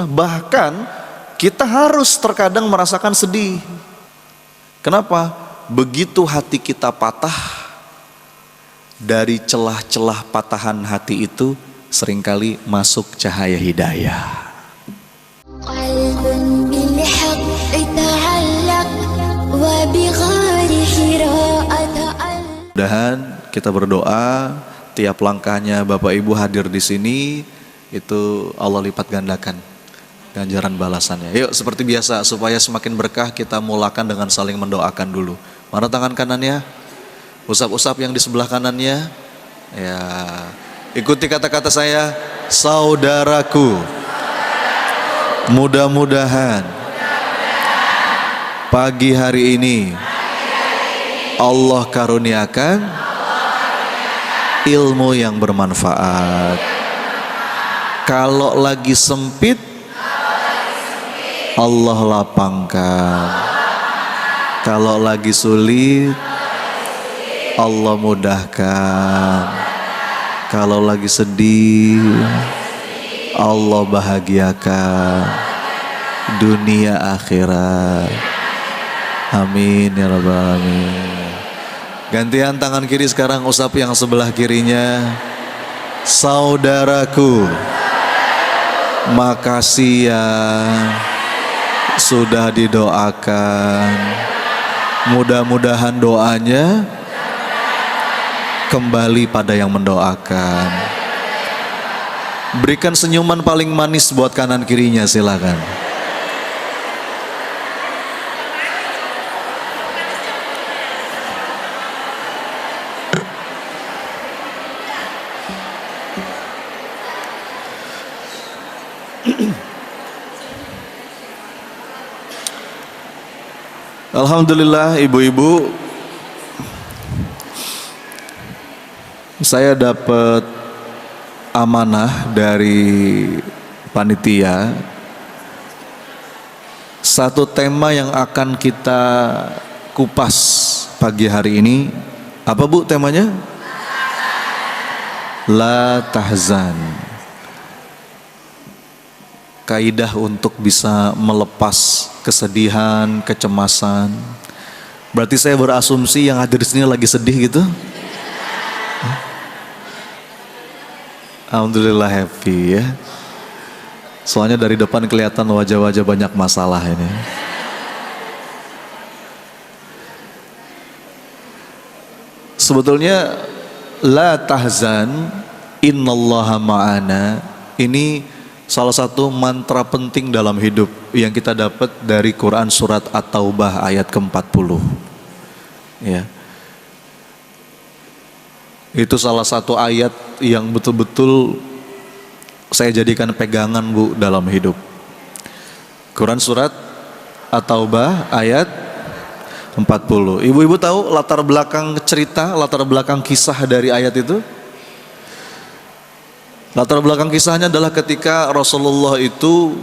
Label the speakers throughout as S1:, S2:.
S1: Bahkan kita harus terkadang merasakan sedih. Kenapa? Begitu hati kita patah, dari celah-celah patahan hati itu seringkali masuk cahaya hidayah. Mudah-mudahan kita berdoa tiap langkahnya Bapak Ibu hadir di sini itu Allah lipat gandakan ganjaran balasannya. Yuk seperti biasa supaya semakin berkah kita mulakan dengan saling mendoakan dulu. Mana tangan kanannya? Usap-usap yang di sebelah kanannya. Ya, ikuti kata-kata saya, saudaraku. Mudah-mudahan pagi hari ini Allah karuniakan ilmu yang bermanfaat. Kalau lagi sempit, Allah lapangkan. Kalau lagi sulit, Allah mudahkan. Kalau lagi sedih, Allah bahagiakan dunia akhirat. Amin ya rabbal alamin. Gantian tangan kiri sekarang, usap yang sebelah kirinya. Saudaraku, makasih ya sudah didoakan. Mudah-mudahan doanya kembali pada yang mendoakan. Berikan senyuman paling manis buat kanan kirinya, silakan. Alhamdulillah ibu-ibu, saya dapat amanah dari panitia, satu tema yang akan kita kupas pagi hari ini. Apa Bu temanya? La tahzan. Kaidah untuk bisa melepas kesedihan, kecemasan. Berarti saya berasumsi yang hadir di sini lagi sedih gitu. Alhamdulillah happy ya. Soalnya dari depan kelihatan wajah-wajah banyak masalah ini. Sebetulnya la tahzan innallaha ma'ana ini salah satu mantra penting dalam hidup yang kita dapat dari Quran surat At-Taubah ayat ke-40. Ya. Itu salah satu ayat yang betul-betul saya jadikan pegangan Bu dalam hidup. Quran surat At-Taubah ayat 40. Ibu-ibu tahu latar belakang cerita, latar belakang kisah dari ayat itu? Latar belakang kisahnya adalah ketika Rasulullah itu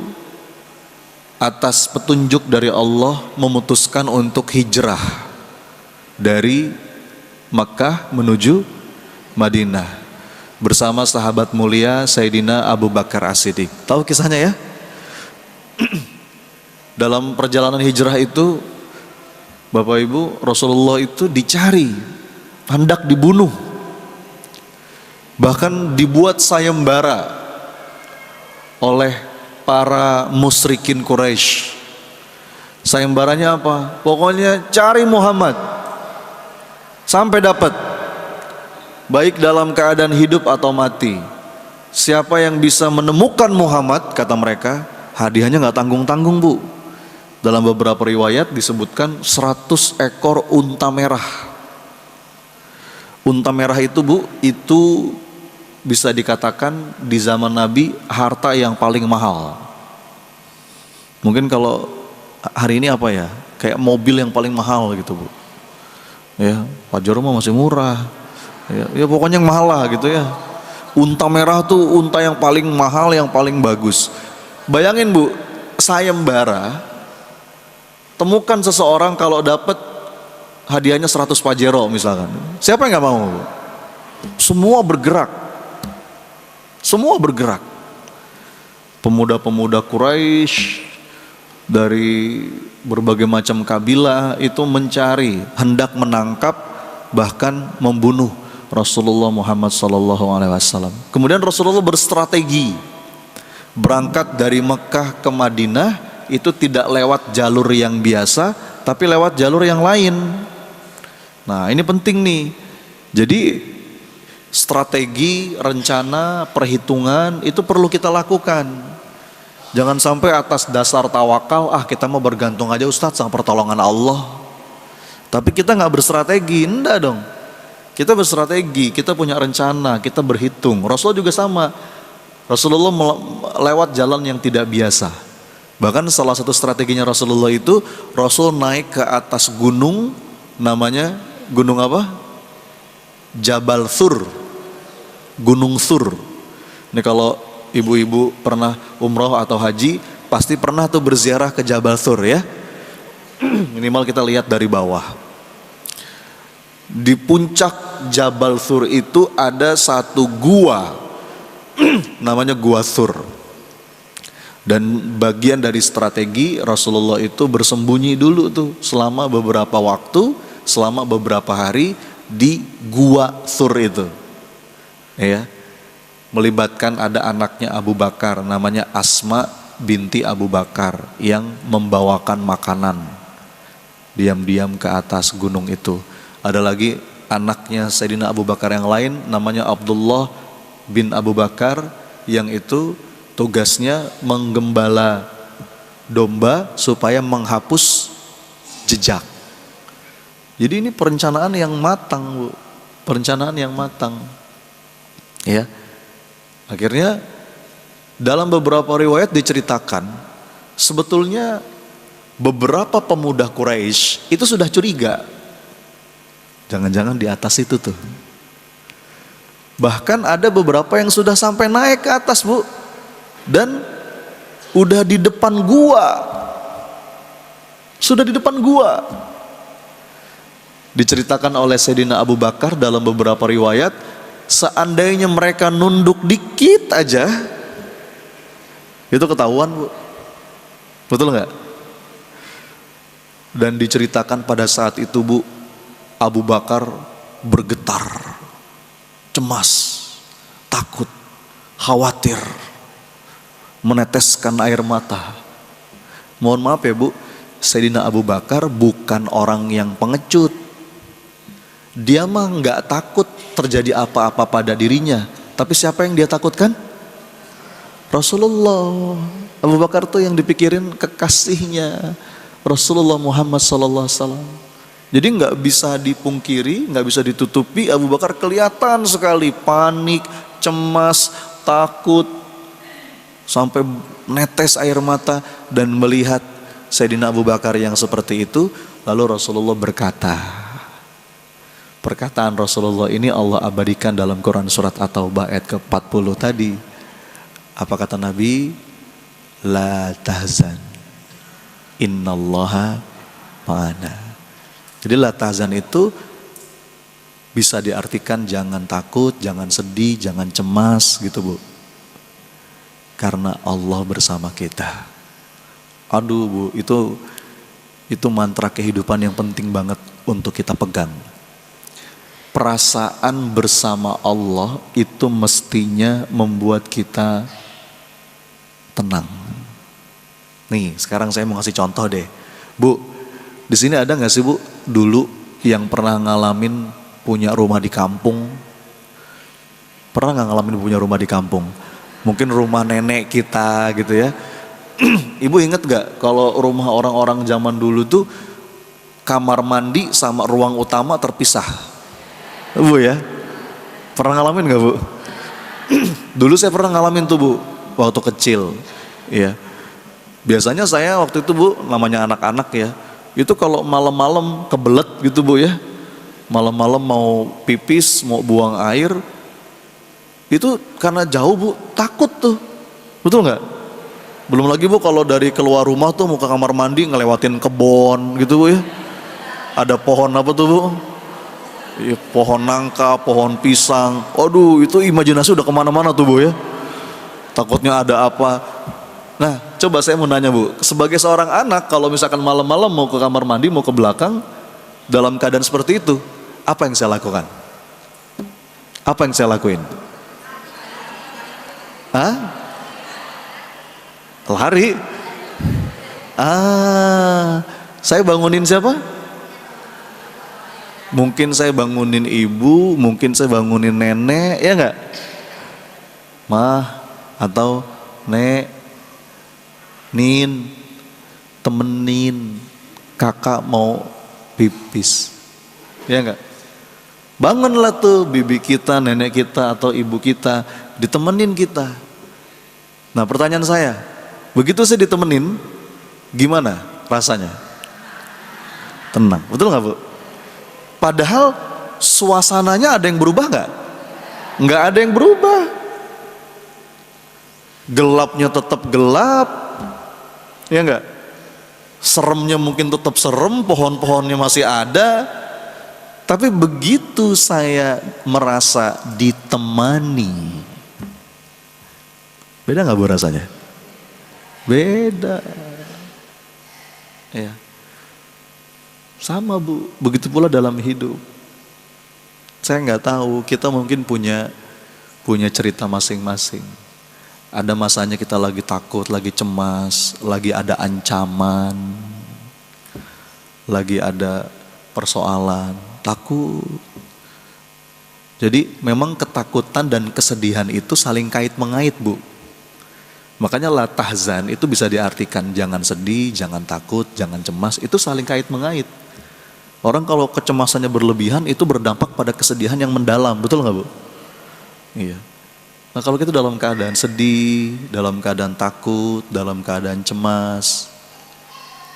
S1: atas petunjuk dari Allah memutuskan untuk hijrah dari Makkah menuju Madinah bersama sahabat mulia Sayyidina Abu Bakar As-Siddiq. Tahu kisahnya ya? Dalam perjalanan hijrah itu Bapak Ibu, Rasulullah itu dicari, hendak dibunuh. Bahkan dibuat sayembara oleh para musyrikin Quraisy. Sayembaranya apa? Pokoknya cari Muhammad sampai dapat, baik dalam keadaan hidup atau mati. Siapa yang bisa menemukan Muhammad, kata mereka, hadiahnya gak tanggung-tanggung Bu. Dalam beberapa riwayat disebutkan 100 ekor unta merah. Unta merah itu Bu, itu bisa dikatakan di zaman Nabi harta yang paling mahal. Mungkin kalau hari ini apa ya, kayak mobil yang paling mahal gitu Bu. Ya, Pajero mah masih murah. Ya pokoknya yang mahal lah gitu ya. Unta merah tuh unta yang paling mahal, yang paling bagus. Bayangin Bu, sayembara, temukan seseorang kalau dapat hadiahnya 100 Pajero misalkan. Siapa yang gak mau Bu? Semua bergerak. Semua bergerak. pemuda-pemuda Quraisy dari berbagai macam kabilah itu mencari, hendak menangkap, bahkan membunuh Rasulullah Muhammad SAW. Kemudian Rasulullah berstrategi, berangkat dari Mekah ke Madinah itu tidak lewat jalur yang biasa, tapi lewat jalur yang lain. Nah ini penting nih. Jadi strategi, rencana, perhitungan itu perlu kita lakukan. Jangan sampai atas dasar tawakal, kita mau bergantung aja Ustadz sama pertolongan Allah. Tapi kita nggak berstrategi, enggak dong. Kita berstrategi, kita punya rencana, kita berhitung. Rasul juga sama. Rasulullah lewat jalan yang tidak biasa. Bahkan salah satu strateginya Rasulullah itu, Rasul naik ke atas gunung, namanya gunung apa? Jabal Thur, Gunung Thur. Ini kalau ibu-ibu pernah umroh atau haji, pasti pernah tuh berziarah ke Jabal Thur ya. Minimal kita lihat dari bawah. Di puncak Jabal Thur itu ada satu gua, namanya Gua Thur. Dan bagian dari strategi Rasulullah itu bersembunyi dulu tuh selama beberapa waktu, selama beberapa hari di Gua Thur itu. Ya. Melibatkan ada anaknya Abu Bakar namanya Asma binti Abu Bakar yang membawakan makanan diam-diam ke atas gunung itu. Ada lagi anaknya Sayyidina Abu Bakar yang lain namanya Abdullah bin Abu Bakar yang itu tugasnya menggembala domba supaya menghapus jejak. Jadi ini perencanaan yang matang, Bu. Perencanaan yang matang. Ya. Akhirnya dalam beberapa riwayat diceritakan sebetulnya beberapa pemuda Quraisy itu sudah curiga. Jangan-jangan di atas itu tuh. Bahkan ada beberapa yang sudah sampai naik ke atas, Bu. Dan udah di depan gua. Sudah di depan gua. Diceritakan oleh Sayyidina Abu Bakar dalam beberapa riwayat, seandainya mereka nunduk dikit aja, itu ketahuan, Bu. Betul nggak? Dan diceritakan pada saat itu, Bu, Abu Bakar bergetar, cemas, takut, khawatir, meneteskan air mata. Mohon maaf ya, Bu, Sayyidina Abu Bakar bukan orang yang pengecut. Dia mah nggak takut terjadi apa-apa pada dirinya. Tapi siapa yang dia takutkan? Rasulullah. Abu Bakar tuh yang dipikirin kekasihnya Rasulullah Muhammad SAW. Jadi nggak bisa dipungkiri, nggak bisa ditutupi. Abu Bakar kelihatan sekali panik, cemas, takut, sampai netes air mata dan melihat Sayyidina Abu Bakar yang seperti itu. Lalu Rasulullah berkata, perkataan Rasulullah ini Allah abadikan dalam Quran surat At-Taubah ayat ke-40 tadi. Apa kata Nabi? La tahzan, innallaha ma'ana. Jadi la tahzan itu bisa diartikan jangan takut, jangan sedih, jangan cemas gitu, Bu. Karena Allah bersama kita. Aduh, Bu, itu mantra kehidupan yang penting banget untuk kita pegang. Perasaan bersama Allah itu mestinya membuat kita tenang. Nih, sekarang saya mau ngasih contoh deh. Bu, di sini ada nggak sih, Bu, dulu yang pernah ngalamin punya rumah di kampung? Pernah nggak ngalamin punya rumah di kampung? Mungkin rumah nenek kita gitu ya. Ibu inget gak kalau rumah orang-orang zaman dulu tuh kamar mandi sama ruang utama terpisah? Bu ya, pernah ngalamin gak, Bu? Dulu saya pernah ngalamin tuh, Bu, waktu kecil ya. Biasanya saya waktu itu, Bu, namanya anak-anak ya, itu kalau malam-malam kebelet gitu, Bu ya, malam-malam mau pipis, mau buang air, itu karena jauh, Bu, takut tuh. Betul gak? Belum lagi, Bu, kalau dari keluar rumah tuh mau ke kamar mandi ngelewatin kebon gitu, Bu ya. Ada pohon apa tuh, Bu? Ya, pohon nangka, pohon pisang. Aduh, itu imajinasi udah kemana-mana tuh, Bu ya. Takutnya ada apa. Nah, coba saya mau nanya Bu, sebagai seorang anak kalau misalkan malam-malam mau ke kamar mandi, mau ke belakang, dalam keadaan seperti itu, apa yang saya lakukan? Apa yang saya lakuin? Hah? Lari? Saya bangunin siapa? Mungkin saya bangunin ibu, mungkin saya bangunin nenek, ya enggak? Mah, atau nek, nin, temenin, kakak mau pipis, ya enggak? Bangunlah tuh bibi kita, nenek kita, atau ibu kita, ditemenin kita. Nah pertanyaan saya, begitu saya ditemenin, gimana rasanya? Tenang, betul nggak Bu? Padahal suasananya ada yang berubah nggak? Nggak ada yang berubah. Gelapnya tetap gelap, ya nggak? Seremnya mungkin tetap serem, pohon-pohonnya masih ada. Tapi begitu saya merasa ditemani, beda nggak Bu rasanya? Beda. Ya. Sama Bu, begitu pula dalam hidup. Saya nggak tahu, kita mungkin punya cerita masing-masing. Ada masanya kita lagi takut, lagi cemas, lagi ada ancaman, lagi ada persoalan, takut. Jadi memang ketakutan dan kesedihan itu saling kait mengait Bu. Makanya la tahzan itu bisa diartikan jangan sedih, jangan takut, jangan cemas, itu saling kait mengait. Orang kalau kecemasannya berlebihan itu berdampak pada kesedihan yang mendalam, betul nggak Bu? Iya. Nah kalau kita dalam keadaan sedih, dalam keadaan takut, dalam keadaan cemas,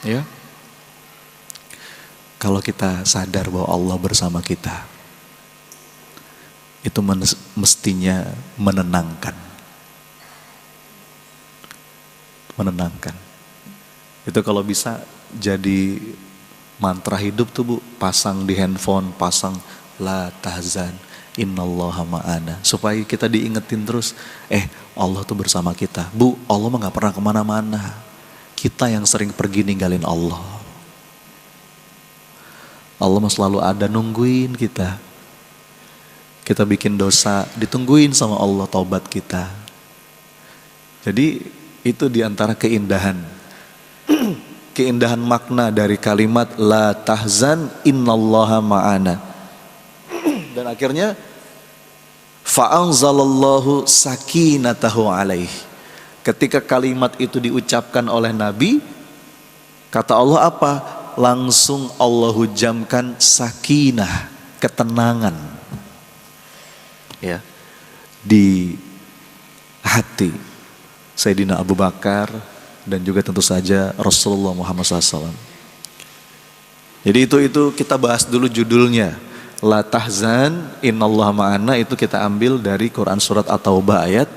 S1: ya. Kalau kita sadar bahwa Allah bersama kita, itu mestinya menenangkan. Menenangkan. Itu kalau bisa jadi mantra hidup tuh Bu, pasang di handphone, pasang la tahzan, innallaha ma'ana, supaya kita diingetin terus, Allah tuh bersama kita. Bu, Allah mah gak pernah kemana-mana, kita yang sering pergi ninggalin Allah. Allah mah selalu ada nungguin kita. Kita bikin dosa, ditungguin sama Allah taubat kita. Jadi itu diantara keindahan keindahan makna dari kalimat la tahzan innallaha ma'ana. Dan akhirnya fa'anzalallahu sakinatahu alaih. Ketika kalimat itu diucapkan oleh Nabi, kata Allah apa? Langsung Allah hujamkan sakinah, ketenangan, ya, di hati Sayyidina Abu Bakar dan juga tentu saja Rasulullah Muhammad SAW. Jadi itu kita bahas dulu judulnya, la tahzan innallaha ma'ana, itu kita ambil dari Quran surat At-Taubah ayat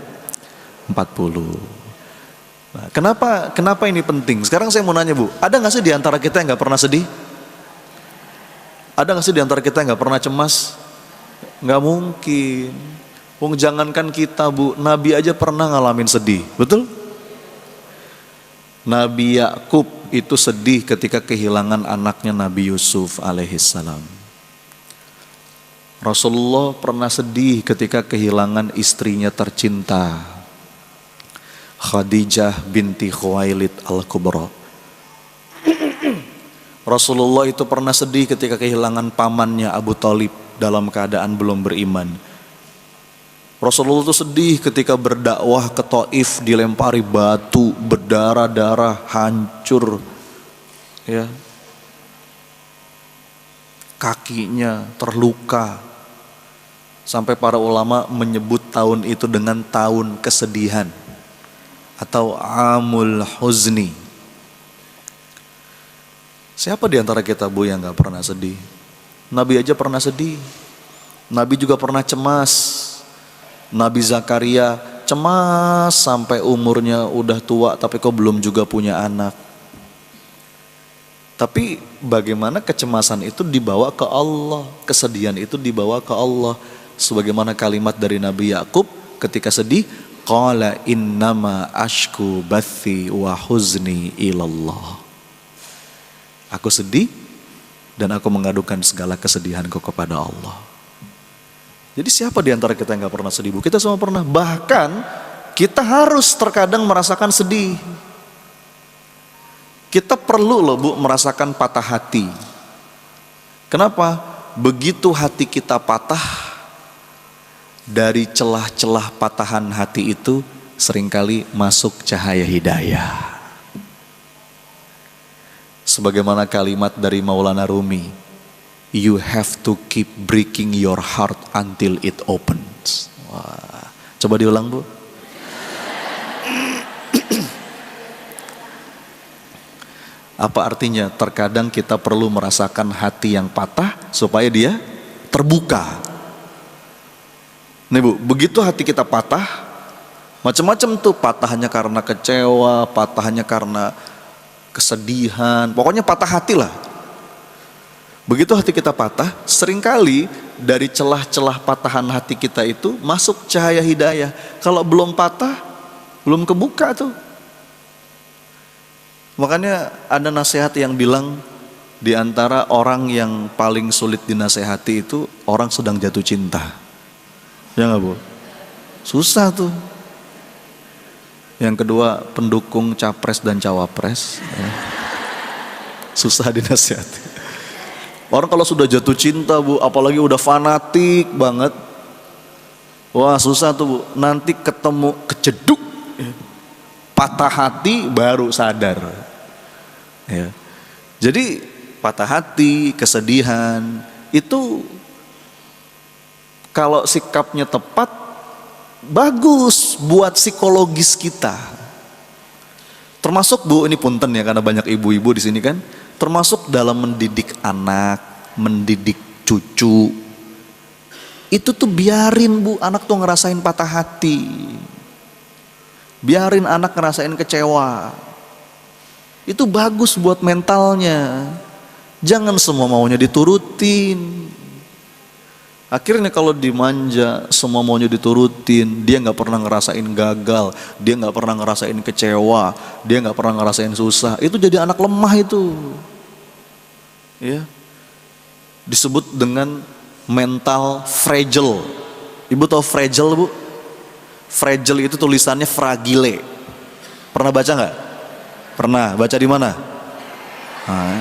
S1: 40. Nah, kenapa ini penting? Sekarang saya mau nanya Bu, ada gak sih di antara kita yang gak pernah sedih? Ada gak sih di antara kita yang gak pernah cemas? Gak mungkin. Jangankan kita Bu, Nabi aja pernah ngalamin sedih, betul? Nabi Yakub itu sedih ketika kehilangan anaknya Nabi Yusuf alaihissalam. Rasulullah pernah sedih ketika kehilangan istrinya tercinta, Khadijah binti Khuwailid al-Kubra. Rasulullah itu pernah sedih ketika kehilangan pamannya Abu Thalib dalam keadaan belum beriman. Rasulullah itu sedih ketika berdakwah ke Taif, dilempari batu, berdarah-darah, hancur, ya, kakinya terluka. Sampai para ulama menyebut tahun itu dengan tahun kesedihan atau amul huzni. Siapa di antara kita Bu yang gak pernah sedih? Nabi aja pernah sedih. Nabi juga pernah cemas. Nabi Zakaria cemas sampai umurnya udah tua tapi kok belum juga punya anak. Tapi bagaimana kecemasan itu dibawa ke Allah, kesedihan itu dibawa ke Allah. Sebagaimana kalimat dari Nabi Yakub ketika sedih, Qala innama ashku bathi wa huzni ilallah. Aku sedih dan aku mengadukan segala kesedihanku kepada Allah. Jadi siapa di antara kita yang gak pernah sedih, Bu? Kita semua pernah. Bahkan kita harus terkadang merasakan sedih. Kita perlu loh, Bu, merasakan patah hati. Kenapa? Begitu hati kita patah, dari celah-celah patahan hati itu seringkali masuk cahaya hidayah. Sebagaimana kalimat dari Maulana Rumi, you have to keep breaking your heart until it opens. Wah, coba diulang, Bu. Apa artinya? Terkadang kita perlu merasakan hati yang patah supaya dia terbuka. Nih, Bu, begitu hati kita patah, macam-macam tuh, patahannya karena kecewa, patahannya karena kesedihan, pokoknya patah hati lah. Begitu hati kita patah, seringkali dari celah-celah patahan hati kita itu masuk cahaya hidayah. Kalau belum patah, belum kebuka tuh. Makanya ada nasihat yang bilang, di antara orang yang paling sulit dinasehati itu orang sedang jatuh cinta. Ya nggak, Bu? Susah tuh. Yang kedua, pendukung capres dan cawapres. Susah dinasehati. Orang kalau sudah jatuh cinta, Bu, apalagi udah fanatik banget, wah susah tuh, Bu. Nanti ketemu kejeduk, patah hati baru sadar. Ya. Jadi patah hati, kesedihan itu kalau sikapnya tepat bagus buat psikologis kita. Termasuk, Bu, ini punten ya karena banyak ibu-ibu di sini kan, termasuk dalam mendidik anak, mendidik cucu. Itu tuh biarin, Bu, anak tuh ngerasain patah hati. Biarin anak ngerasain kecewa. Itu bagus buat mentalnya. Jangan semua maunya diturutin. Akhirnya kalau dimanja, semua maunya diturutin, dia gak pernah ngerasain gagal, dia gak pernah ngerasain kecewa, dia gak pernah ngerasain susah. Itu jadi anak lemah itu. Ya. Disebut dengan mental fragile. Ibu tahu fragile, Bu? Fragile itu tulisannya fragile. Pernah baca nggak? Pernah. Baca di mana? Nah,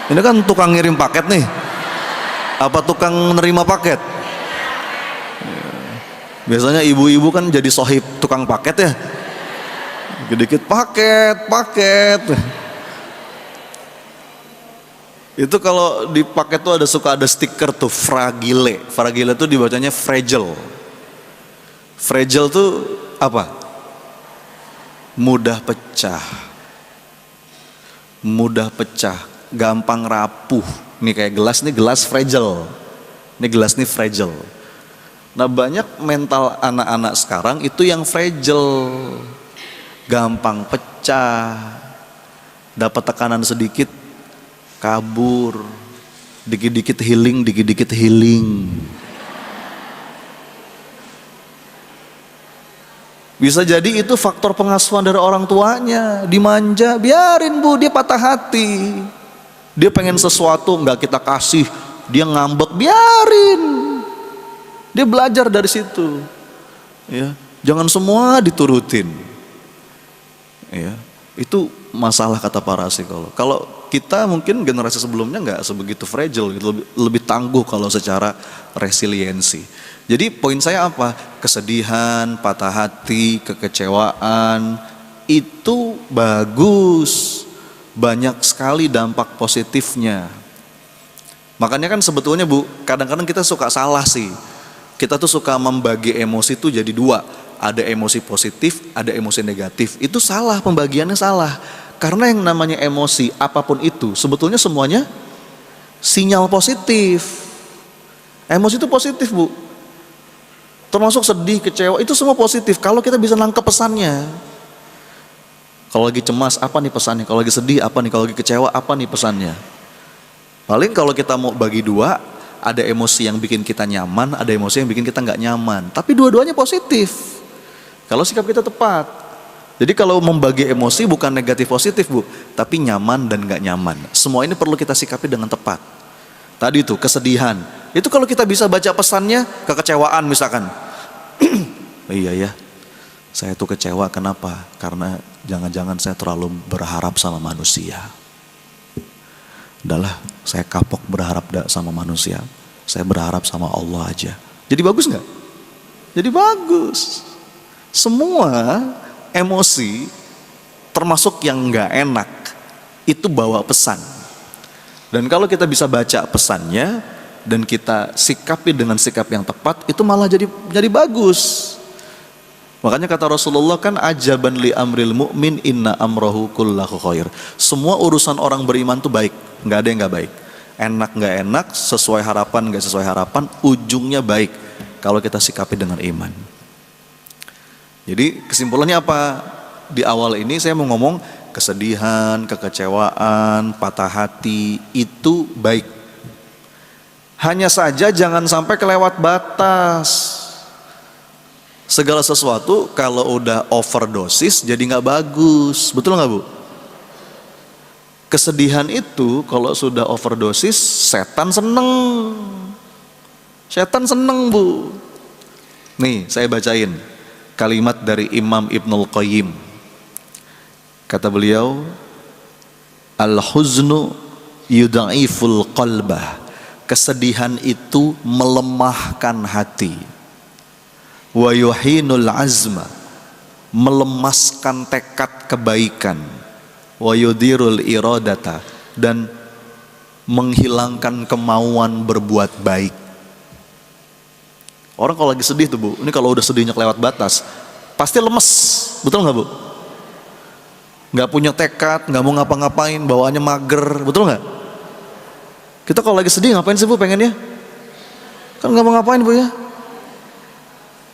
S1: ini kan tukang ngirim paket nih. Apa tukang nerima paket? Biasanya ibu-ibu kan jadi sohib tukang paket ya. Dikit-dikit paket. Itu kalau di paket tuh suka ada stiker tuh fragile. Fragile tuh dibacanya fragile. Fragile tuh apa? Mudah pecah. Mudah pecah, gampang rapuh. Nih kayak gelas, nih gelas fragile. Nih gelas nih fragile. Nah, banyak mental anak-anak sekarang itu yang fragile. Gampang pecah. Dapat tekanan sedikit kabur. Dikit-dikit healing. Bisa jadi itu faktor pengasuhan dari orang tuanya, dimanja, biarin, Bu, dia patah hati. Dia pengen sesuatu nggak kita kasih, dia ngambek, biarin. Dia belajar dari situ. Ya, jangan semua diturutin. Ya, itu masalah kata para psikolog. Kalau kita mungkin generasi sebelumnya nggak sebegitu fragile, gitu, lebih tangguh kalau secara resiliensi. Jadi poin saya apa? Kesedihan, patah hati, kekecewaan itu bagus, banyak sekali dampak positifnya. Makanya kan sebetulnya, Bu, kadang-kadang kita suka salah sih. Kita tuh suka membagi emosi tuh jadi dua, ada emosi positif, ada emosi negatif. Itu salah, pembagiannya salah. Karena yang namanya emosi apapun itu sebetulnya semuanya sinyal positif. Emosi itu positif, Bu. Termasuk sedih, kecewa, itu semua positif kalau kita bisa nangkep pesannya. Kalau lagi cemas, apa nih pesannya? Kalau lagi sedih, apa nih? Kalau lagi kecewa, apa nih pesannya? Paling kalau kita mau bagi dua, ada emosi yang bikin kita nyaman, ada emosi yang bikin kita nggak nyaman. Tapi dua-duanya positif. Kalau sikap kita tepat. Jadi kalau membagi emosi bukan negatif positif Bu, tapi nyaman dan gak nyaman. Semua ini perlu kita sikapi dengan tepat. Tadi itu kesedihan, itu kalau kita bisa baca pesannya, kekecewaan misalkan. Iya ya, saya tuh kecewa, kenapa? Karena jangan-jangan saya terlalu berharap sama manusia. Udahlah, saya kapok berharap sama manusia. Saya berharap sama Allah aja. Jadi bagus nggak? Jadi bagus. Semua emosi, termasuk yang nggak enak, itu bawa pesan. Dan kalau kita bisa baca pesannya dan kita sikapi dengan sikap yang tepat, itu malah jadi bagus. Makanya kata Rasulullah kan, ajaban li amril mu'min inna amrohu kullahu khair. Semua urusan orang beriman tuh baik, nggak ada yang nggak baik. Enak nggak enak, sesuai harapan nggak sesuai harapan, ujungnya baik kalau kita sikapi dengan iman. Jadi kesimpulannya apa? Di awal ini saya mau ngomong kesedihan, kekecewaan, patah hati itu baik. Hanya saja jangan sampai kelewat batas. Segala sesuatu kalau udah overdosis jadi nggak bagus, betul nggak Bu? Kesedihan itu kalau sudah overdosis, setan seneng. Setan seneng Bu. Nih saya bacain kalimat dari Imam Ibnul Qayyim. Kata beliau, al-huznu yudha'iful qalbah. Kesedihan itu melemahkan hati. Wa yuhinul azma, melemaskan tekad kebaikan. Wa yudirul iradata, dan menghilangkan kemauan berbuat baik. Orang kalau lagi sedih tuh Bu, ini kalau udah sedihnya kelewat batas, pasti lemes, betul nggak Bu? Nggak punya tekad, nggak mau ngapa-ngapain, bawaannya mager, betul nggak? Kita kalau lagi sedih ngapain sih Bu pengennya? Kan nggak mau ngapain Bu ya?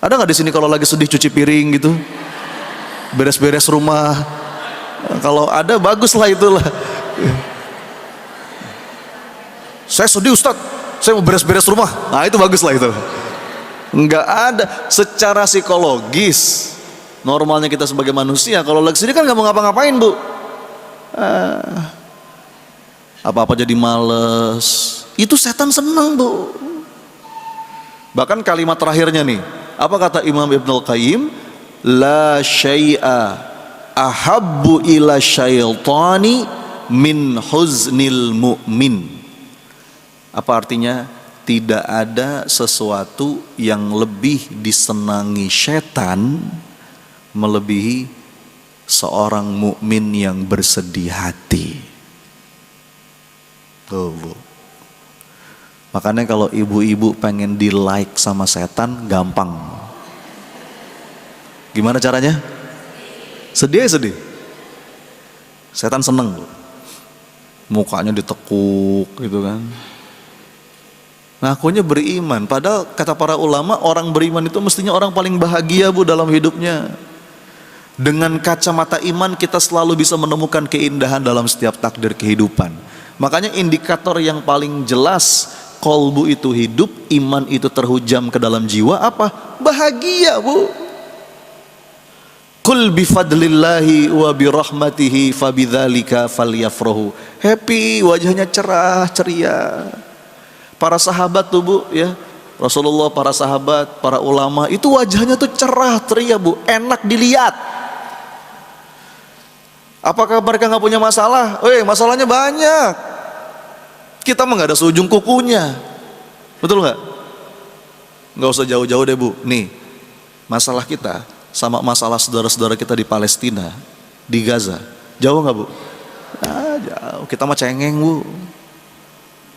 S1: Ada nggak di sini kalau lagi sedih cuci piring gitu, beres-beres rumah? Kalau ada bagus lah itulah. Saya sedih Ustadz, saya mau beres-beres rumah. Nah itu bagus lah itu. Enggak ada. Secara psikologis normalnya kita sebagai manusia kalau lagi sedih kan nggak mau ngapa-ngapain Bu. Apa-apa jadi males. Itu setan senang Bu. Bahkan kalimat terakhirnya nih, apa kata Imam Ibnul Qayyim? La syai'a ahabbu ila syaitani min huznil mu'min. Apa artinya? Tidak ada sesuatu yang lebih disenangi setan melebihi seorang mukmin yang bersedih hati. Tuh Bu. Makanya kalau ibu-ibu pengen di like sama setan gampang. Gimana caranya? Sedih. Setan seneng Bu. Mukanya ditekuk gitu kan. Ngakunya beriman, padahal kata para ulama orang beriman itu mestinya orang paling bahagia Bu dalam hidupnya. Dengan kacamata iman kita selalu bisa menemukan keindahan dalam setiap takdir kehidupan. Makanya indikator yang paling jelas qalbu itu hidup, iman itu terhujam ke dalam jiwa apa? Bahagia Bu. Qul bifadlillahi wa birahmatihi fabidzalika falyafrahu. Happy, wajahnya cerah, ceria. Para sahabat tuh Bu ya, Rasulullah, para sahabat, para ulama itu wajahnya tuh cerah, ceria Bu, enak dilihat. Apakah mereka nggak punya masalah? Masalahnya banyak. Kita mah nggak ada seujung kukunya, betul nggak? Nggak usah jauh-jauh deh Bu. Nih, masalah kita sama masalah saudara-saudara kita di Palestina, di Gaza, jauh nggak Bu? Jauh. Kita mah cengeng Bu.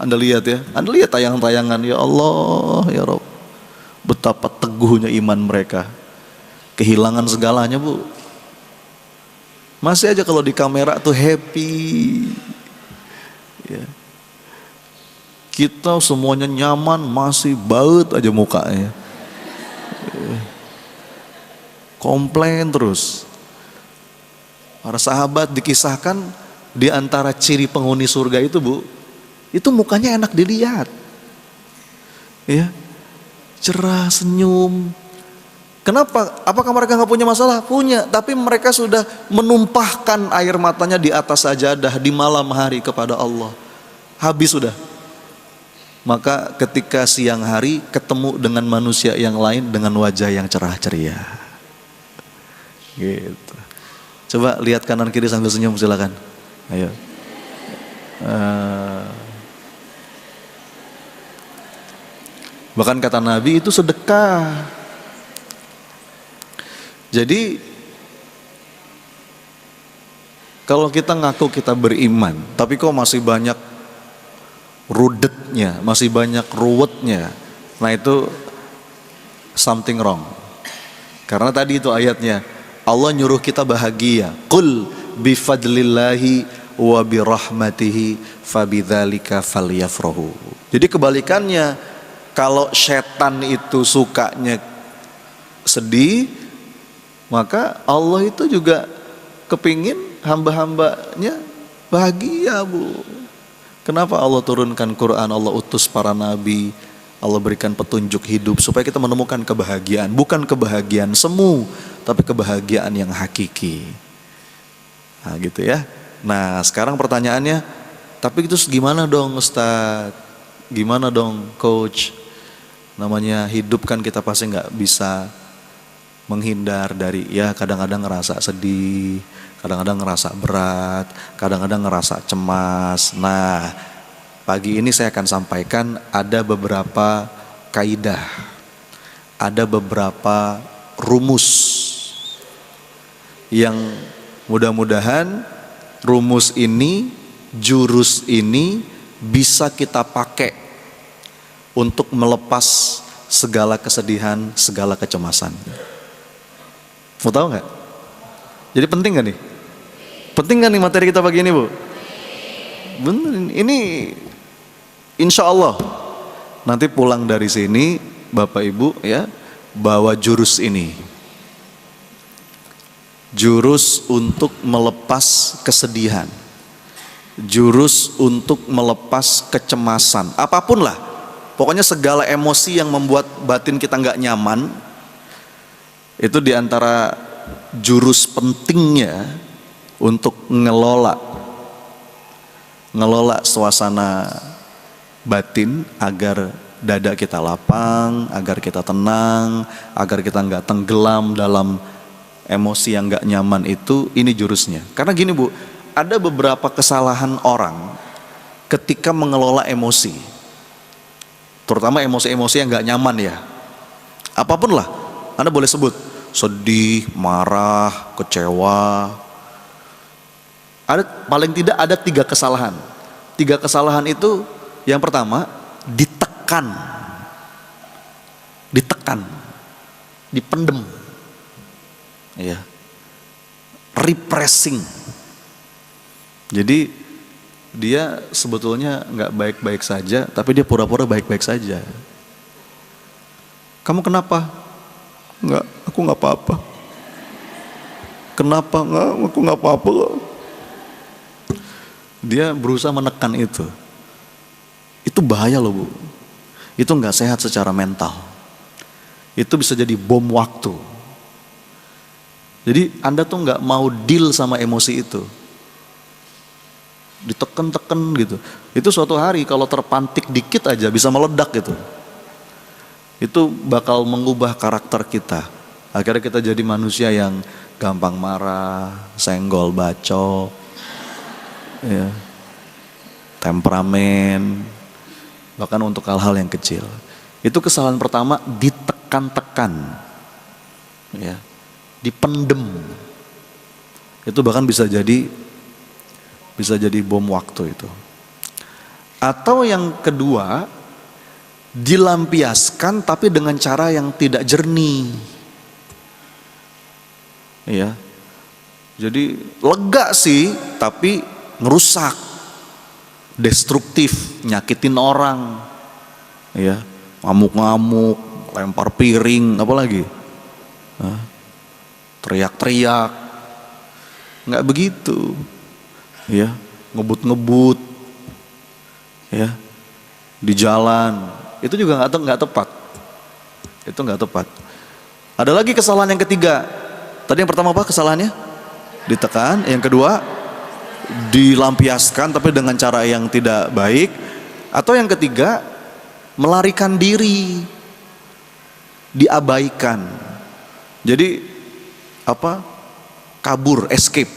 S1: Anda lihat ya, Anda lihat tayangan-tayangan, ya Allah, ya Rabb, betapa teguhnya iman mereka, kehilangan segalanya Bu. Masih aja kalau di kamera tuh happy, ya. Kita semuanya nyaman, masih baut aja mukanya, komplain terus. Para sahabat dikisahkan di antara ciri penghuni surga itu Bu, itu mukanya enak dilihat, ya, cerah, senyum, Kenapa? Apakah mereka nggak punya masalah? Punya, tapi mereka sudah menumpahkan air matanya di atas sajadah di malam hari kepada Allah. Habis sudah. Maka ketika siang hari ketemu dengan manusia yang lain dengan wajah yang cerah ceria. Gitu. Coba lihat kanan kiri sambil senyum, silakan. Ayo. Bahkan kata Nabi itu sedekah. Jadi kalau kita ngaku kita beriman, tapi kok masih banyak rudetnya, masih banyak ruwetnya, nah itu something wrong. Karena tadi itu ayatnya, Allah nyuruh kita bahagia. Qul bifadlillahi wa birahmatihi fabidzalika falyafrahu. Jadi kebalikannya, kalau setan itu sukanya sedih, maka Allah itu juga kepingin hamba-hambanya bahagia, Bu. Kenapa Allah turunkan Quran, Allah utus para nabi, Allah berikan petunjuk hidup supaya kita menemukan kebahagiaan. Bukan kebahagiaan semu, tapi kebahagiaan yang hakiki. Nah gitu ya. Nah sekarang pertanyaannya, tapi itu gimana dong Ustadz? Gimana dong Coach? Namanya hidup kan kita pasti gak bisa menghindar dari, ya kadang-kadang ngerasa sedih, kadang-kadang ngerasa berat, kadang-kadang ngerasa cemas. Nah, pagi ini saya akan sampaikan ada beberapa kaidah, ada beberapa rumus yang mudah-mudahan rumus ini, jurus ini bisa kita pakai untuk melepas segala kesedihan, segala kecemasan. Mau tahu nggak? Jadi penting nggak nih? Penting nggak nih materi kita pagi ini, Bu? Bener, ini insya Allah nanti pulang dari sini Bapak Ibu ya bawa jurus ini, jurus untuk melepas kesedihan, jurus untuk melepas kecemasan, apapun lah, pokoknya segala emosi yang membuat batin kita nggak nyaman. Itu diantara jurus pentingnya untuk ngelola suasana batin agar dada kita lapang, agar kita tenang, agar kita nggak tenggelam dalam emosi yang nggak nyaman itu. Ini jurusnya. Karena gini Bu, ada beberapa kesalahan orang ketika mengelola emosi, terutama emosi-emosi yang nggak nyaman ya. Apapun lah, Anda boleh sebut. Sedih, marah, kecewa. Paling tidak ada 3 kesalahan. 3 kesalahan itu, yang pertama ditekan, dipendem, ya, repressing. Jadi dia sebetulnya nggak baik-baik saja, tapi dia pura-pura baik-baik saja. Kamu kenapa? Enggak, aku nggak apa-apa. Kenapa? Enggak, aku nggak apa-apa kok. Dia berusaha menekan itu. Itu bahaya loh Bu. Itu nggak sehat secara mental. Itu bisa jadi bom waktu. Jadi Anda tuh nggak mau deal sama emosi itu. Diteken-teken gitu. Itu suatu hari kalau terpantik dikit aja bisa meledak gitu. Itu bakal mengubah karakter kita. Akhirnya kita jadi manusia yang gampang marah, senggol, bacok, ya, temperamen, bahkan untuk hal-hal yang kecil. Itu kesalahan pertama, ditekan-tekan, ya, dipendem. Itu bahkan bisa jadi bom waktu itu. Atau yang kedua, dilampiaskan tapi dengan cara yang tidak jernih. Ya. Jadi lega sih tapi ngerusak, destruktif, nyakitin orang. Ya, ngamuk-ngamuk, lempar piring, apalagi? Teriak-teriak. Enggak begitu. Ya, ngebut-ngebut. Ya. Di jalan. Itu juga nggak tepat. Itu nggak tepat. Ada lagi kesalahan yang ketiga. Tadi yang pertama apa kesalahannya? Ditekan. Yang kedua, dilampiaskan tapi dengan cara yang tidak baik. Atau yang ketiga, melarikan diri, diabaikan. Jadi apa? Kabur, escape,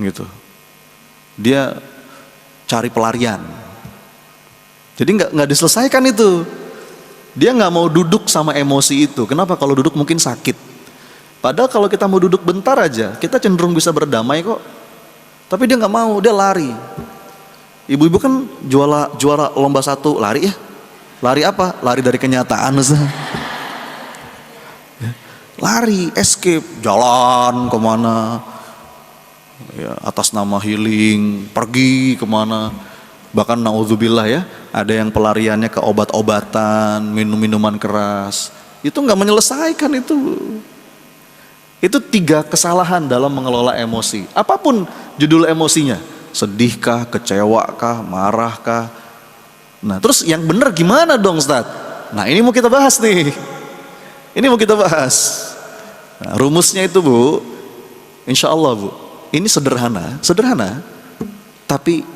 S1: gitu. Dia cari pelarian. Jadi nggak diselesaikan itu. Dia nggak mau duduk sama emosi itu. Kenapa? Kalau duduk mungkin sakit. Padahal kalau kita mau duduk bentar aja, kita cenderung bisa berdamai kok. Tapi dia nggak mau, dia lari. Ibu-ibu kan juara lomba 1 lari ya. Lari apa? Lari dari kenyataan. Lari, escape, jalan kemana? Ya, atas nama healing, pergi kemana? Bahkan naudzubillah ya, ada yang pelariannya ke obat-obatan, minum-minuman keras. Itu nggak menyelesaikan itu. Itu 3 kesalahan dalam mengelola emosi. Apapun judul emosinya, sedihkah, kecewakah, marahkah. Nah terus yang benar gimana dong Ustaz? Nah ini mau kita bahas nih. Ini mau kita bahas. Nah, rumusnya itu Bu, insya Allah Bu, ini sederhana, tapi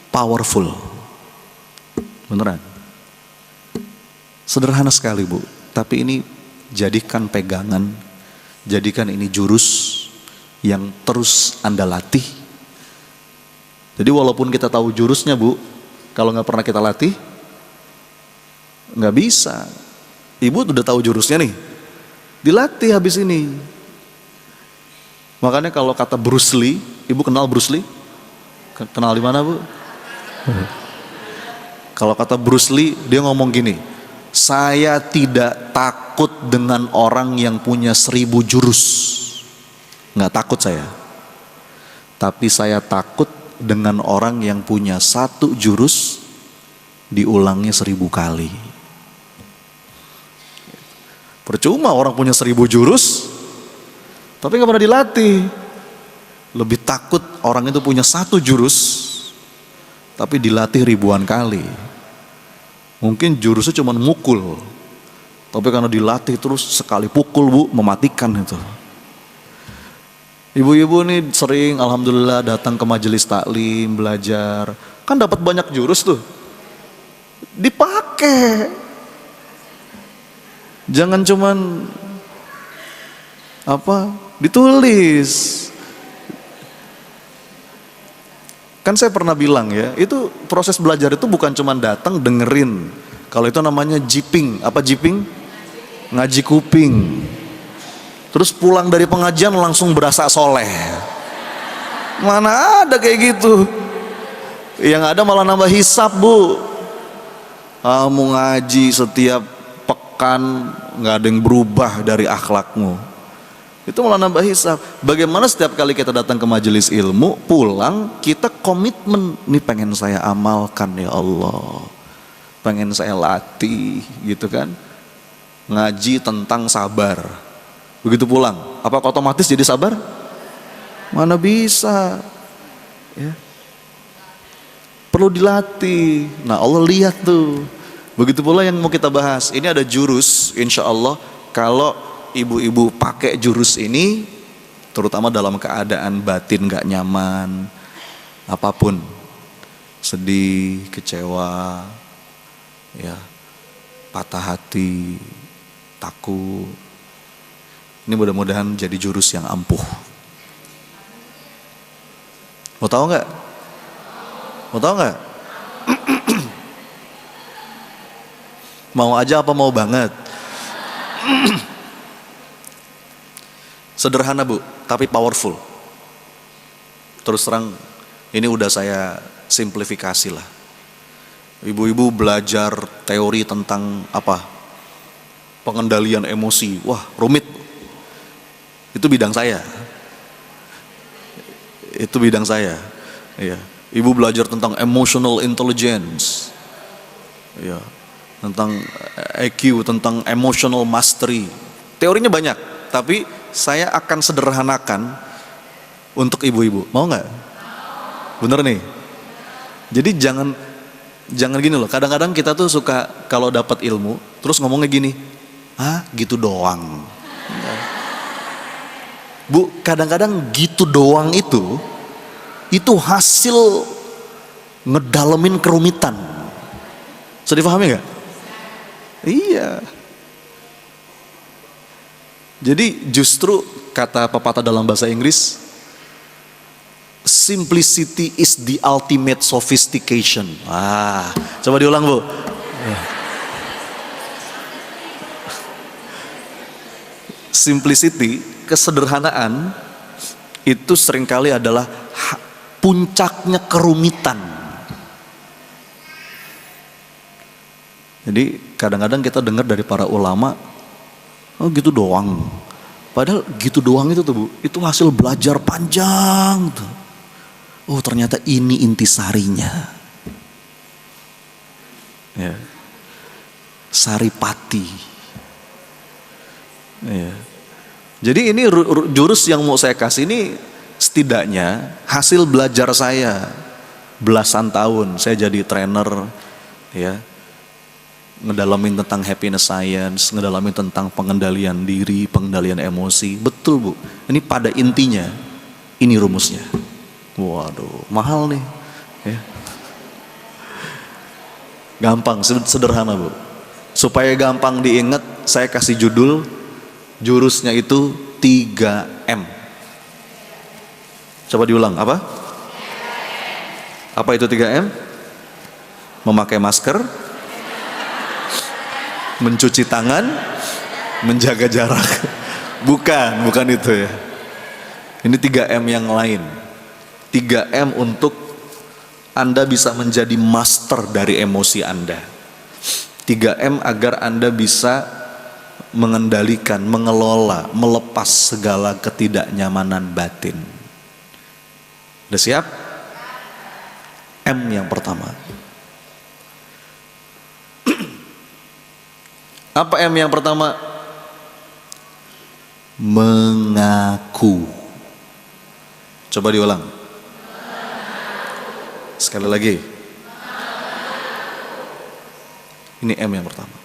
S1: powerful. Beneran. Sederhana sekali Bu, tapi ini jadikan pegangan, jadikan ini jurus yang terus Anda latih. Jadi walaupun kita tahu jurusnya Bu, kalau nggak pernah kita latih, nggak bisa. Ibu udah tahu jurusnya nih, dilatih habis ini. Makanya kalau kata Bruce Lee, Ibu kenal Bruce Lee? Kenal di mana Bu? Kalau kata Bruce Lee, dia ngomong gini, saya tidak takut dengan orang yang punya 1000 jurus. Nggak takut saya. Tapi saya takut dengan orang yang punya 1 jurus, diulangnya 1000 kali. Percuma orang punya 1000 jurus, tapi nggak pernah dilatih. Lebih takut orang itu punya 1 jurus, tapi dilatih ribuan kali. Mungkin jurusnya cuma mukul, tapi karena dilatih terus sekali pukul Bu, mematikan itu. Ibu-ibu nih sering alhamdulillah datang ke majelis taklim, belajar. Kan dapat banyak jurus tuh. Dipakai. Jangan cuman ditulis. Kan saya pernah bilang ya, itu proses belajar itu bukan cuman datang dengerin. Kalau itu namanya jiping. Apa jiping? Ngaji kuping. Terus pulang dari pengajian langsung berasa soleh. Mana ada kayak gitu. Yang ada malah nambah hisap Bu. Kamu ngaji setiap pekan nggak ada yang berubah dari akhlakmu, itu malah nambah hisab. Bagaimana setiap kali kita datang ke majelis ilmu, pulang kita komitmen, nih pengen saya amalkan ya Allah, pengen saya latih gitu kan. Ngaji tentang sabar, begitu pulang apa otomatis jadi sabar? Mana bisa ya, perlu dilatih. Nah Allah lihat tuh. Begitu pula yang mau kita bahas. Ini ada jurus, insya Allah kalau ibu-ibu pakai jurus ini, terutama dalam keadaan batin gak nyaman, apapun, sedih, kecewa, ya, patah hati, takut. Ini mudah-mudahan jadi jurus yang ampuh. Mau tahu nggak? Mau tahu nggak? Mau aja apa mau banget? Sederhana Bu, tapi powerful. Terus terang, ini udah saya simplifikasi lah. Ibu-ibu belajar teori tentang pengendalian emosi. Wah rumit. Itu bidang saya. Itu bidang saya. Iya. Ibu belajar tentang emotional intelligence. Iya. Tentang EQ, tentang emotional mastery. Teorinya banyak, tapi saya akan sederhanakan untuk ibu-ibu. Mau nggak? Bener nih. Jadi jangan gini loh. Kadang-kadang kita tuh suka kalau dapat ilmu, terus ngomongnya gini, Ah, gitu doang. Bu, kadang-kadang gitu doang itu hasil ngedalemin kerumitan. Bisa dipahami nggak? Iya. Jadi justru kata pepatah dalam bahasa Inggris, simplicity is the ultimate sophistication. Coba diulang, Bu. Simplicity, kesederhanaan itu seringkali adalah puncaknya kerumitan. Jadi kadang-kadang kita dengar dari para ulama, oh gitu doang. Padahal gitu doang itu tuh, Bu, itu hasil belajar panjang tuh. Oh ternyata ini intisarinya. Ya. Saripati. Ya. Jadi ini jurus yang mau saya kasih ini setidaknya hasil belajar saya belasan tahun. Saya jadi trainer, ya, ngedalamin tentang happiness science, ngedalamin tentang pengendalian diri, pengendalian emosi. Betul, Bu. Ini pada intinya ini rumusnya. Waduh, mahal nih. Ya. Gampang, sederhana, Bu. Supaya gampang diingat, saya kasih judul jurusnya itu 3M. Coba diulang, apa? Apa itu 3M? Memakai masker, mencuci tangan, menjaga jarak. Bukan itu ya. Ini 3M yang lain. 3M untuk Anda bisa menjadi master dari emosi Anda. 3M agar Anda bisa mengendalikan, mengelola, melepas segala ketidaknyamanan batin. Udah siap? M yang pertama. Apa M yang pertama? Mengaku. Coba diulang. Sekali lagi. Ini M yang pertama.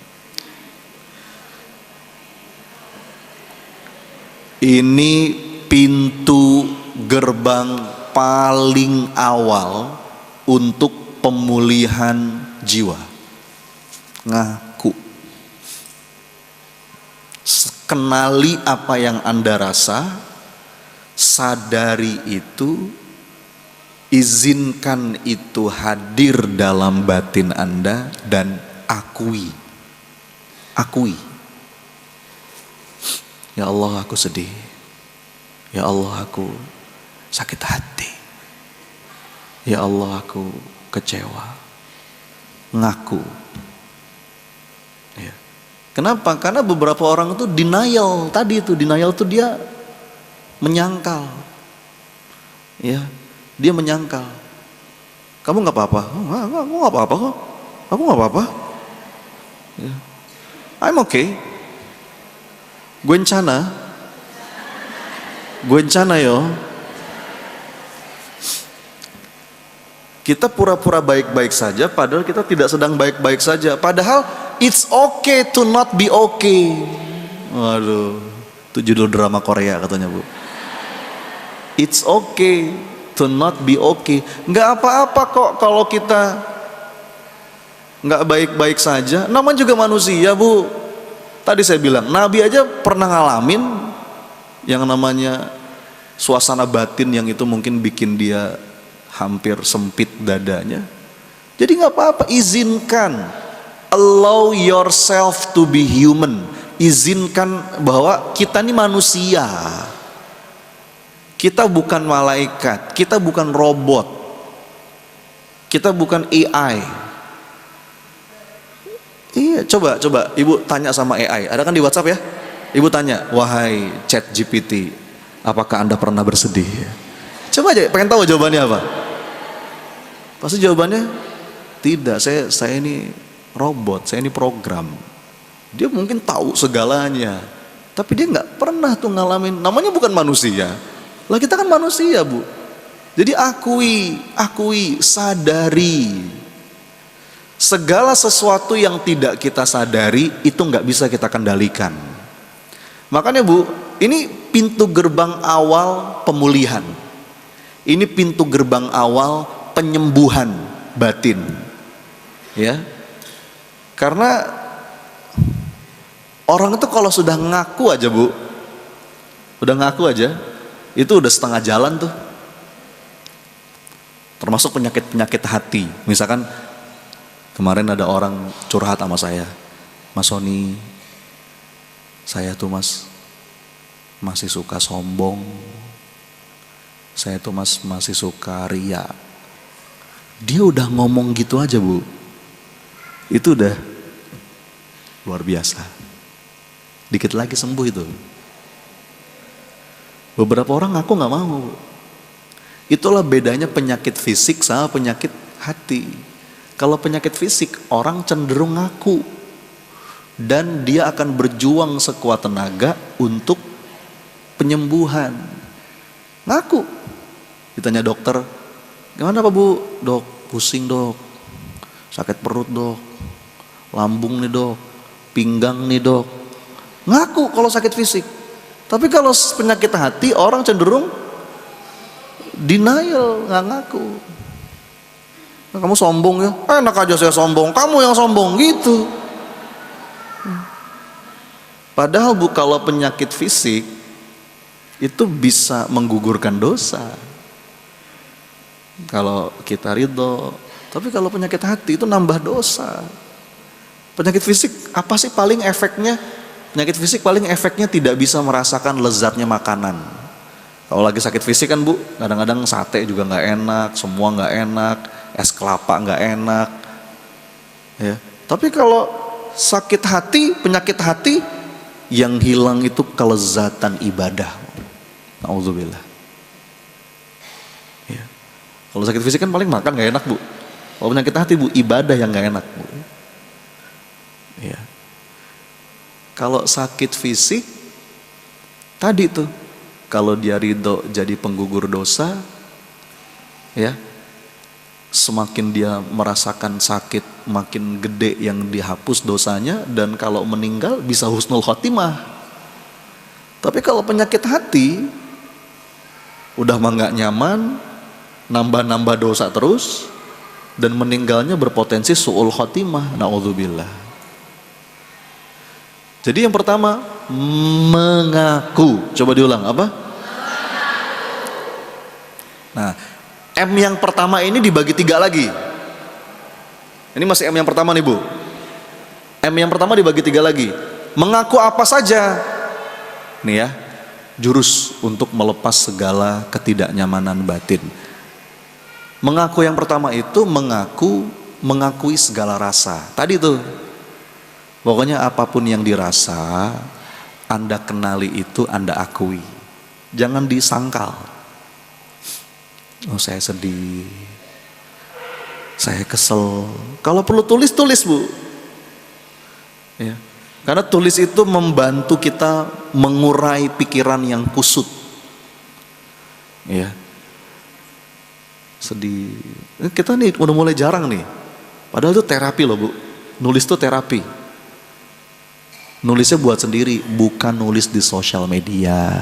S1: Ini pintu gerbang paling awal untuk pemulihan jiwa. Ngaku. Kenali apa yang Anda rasa, sadari itu, izinkan itu hadir dalam batin Anda dan akui. Akui. Ya Allah, aku sedih. Ya Allah, aku sakit hati. Ya Allah, aku kecewa. Ngaku. Ya. Kenapa? Karena beberapa orang itu denial. Tadi itu denial itu dia menyangkal. Ya, dia menyangkal. Kamu nggak apa-apa? Aku nggak apa-apa kok. Aku nggak apa-apa. Ya. I'm okay. Gwencana yo. Kita pura-pura baik-baik saja, padahal kita tidak sedang baik-baik saja. Padahal it's okay to not be okay. Waduh, itu judul drama Korea katanya, Bu. It's okay to not be okay. Nggak apa-apa kok kalau kita nggak baik-baik saja. Namanya juga manusia, Bu. Tadi saya bilang, Nabi aja pernah ngalamin yang namanya suasana batin yang itu mungkin bikin dia hampir sempit dadanya. Jadi nggak apa-apa, izinkan. Allow yourself to be human. Izinkan bahwa kita ini manusia. Kita bukan malaikat, kita bukan robot. Kita bukan AI. Iya, coba Ibu tanya sama AI. Ada kan di WhatsApp ya? Ibu tanya, wahai ChatGPT, apakah Anda pernah bersedih? Coba aja, pengen tahu jawabannya apa? Pasti jawabannya tidak. Saya ini robot, saya ini program. Dia mungkin tahu segalanya, tapi dia nggak pernah tuh ngalamin. Namanya bukan manusia. Lah kita kan manusia, Bu. Jadi akui, sadari. Segala sesuatu yang tidak kita sadari itu nggak bisa kita kendalikan. Makanya Bu, ini pintu gerbang awal pemulihan. Ini pintu gerbang awal penyembuhan batin. Ya. Karena orang itu kalau sudah ngaku aja Bu, udah ngaku aja, itu udah setengah jalan tuh. Termasuk penyakit-penyakit hati. Misalkan kemarin ada orang curhat sama saya, Mas Sony, saya tuh Mas masih suka sombong, saya tuh Mas masih suka ria. Dia udah ngomong gitu aja Bu, itu udah luar biasa. Dikit lagi sembuh itu. Beberapa orang aku nggak mau. Itulah bedanya penyakit fisik sama penyakit hati. Kalau penyakit fisik orang cenderung ngaku dan dia akan berjuang sekuat tenaga untuk penyembuhan. Ngaku. Ditanya dokter, gimana Pak Bu? Dok, pusing dok, sakit perut dok, lambung nih dok, pinggang nih dok. Ngaku kalau sakit fisik. Tapi kalau penyakit hati orang cenderung denial, nggak ngaku. Kamu sombong ya? Enak aja saya sombong, kamu yang sombong gitu. Padahal Bu, kalau penyakit fisik itu bisa menggugurkan dosa kalau kita ridho. Tapi kalau penyakit hati itu nambah dosa. Penyakit fisik apa sih paling efeknya? Penyakit fisik paling efeknya tidak bisa merasakan lezatnya makanan. Kalau lagi sakit fisik kan Bu, kadang-kadang sate juga nggak enak, semua nggak enak, es kelapa nggak enak, ya. Tapi kalau sakit hati, penyakit hati, yang hilang itu kelezatan ibadah. Nauzubillah. Ya. Kalau sakit fisik kan paling makan nggak enak Bu. Kalau penyakit hati Bu, ibadah yang nggak enak Bu. Ya. Kalau sakit fisik, tadi tuh. Kalau dia ridho jadi penggugur dosa, ya, semakin dia merasakan sakit makin gede yang dihapus dosanya, dan kalau meninggal bisa husnul khotimah. Tapi kalau penyakit hati, udah mah nggak nyaman, nambah-nambah dosa terus, dan meninggalnya berpotensi su'ul khotimah. Na'udzubillah. Jadi yang pertama, mengaku. Coba diulang, apa? Nah, M yang pertama ini dibagi 3 lagi. Ini masih M yang pertama nih Bu. M yang pertama dibagi 3 lagi. Mengaku apa saja. Nih ya, jurus untuk melepas segala ketidaknyamanan batin. Mengaku yang pertama itu mengakui segala rasa. Tadi tuh. Pokoknya apapun yang dirasa, Anda kenali itu, Anda akui. Jangan disangkal. Oh, saya sedih, saya kesel. Kalau perlu tulis Bu. Ya. Karena tulis itu membantu kita mengurai pikiran yang kusut. Ya. Sedih. Kita nih udah mulai jarang nih. Padahal itu terapi loh Bu. Nulis itu terapi. Nulisnya buat sendiri, bukan nulis di sosial media.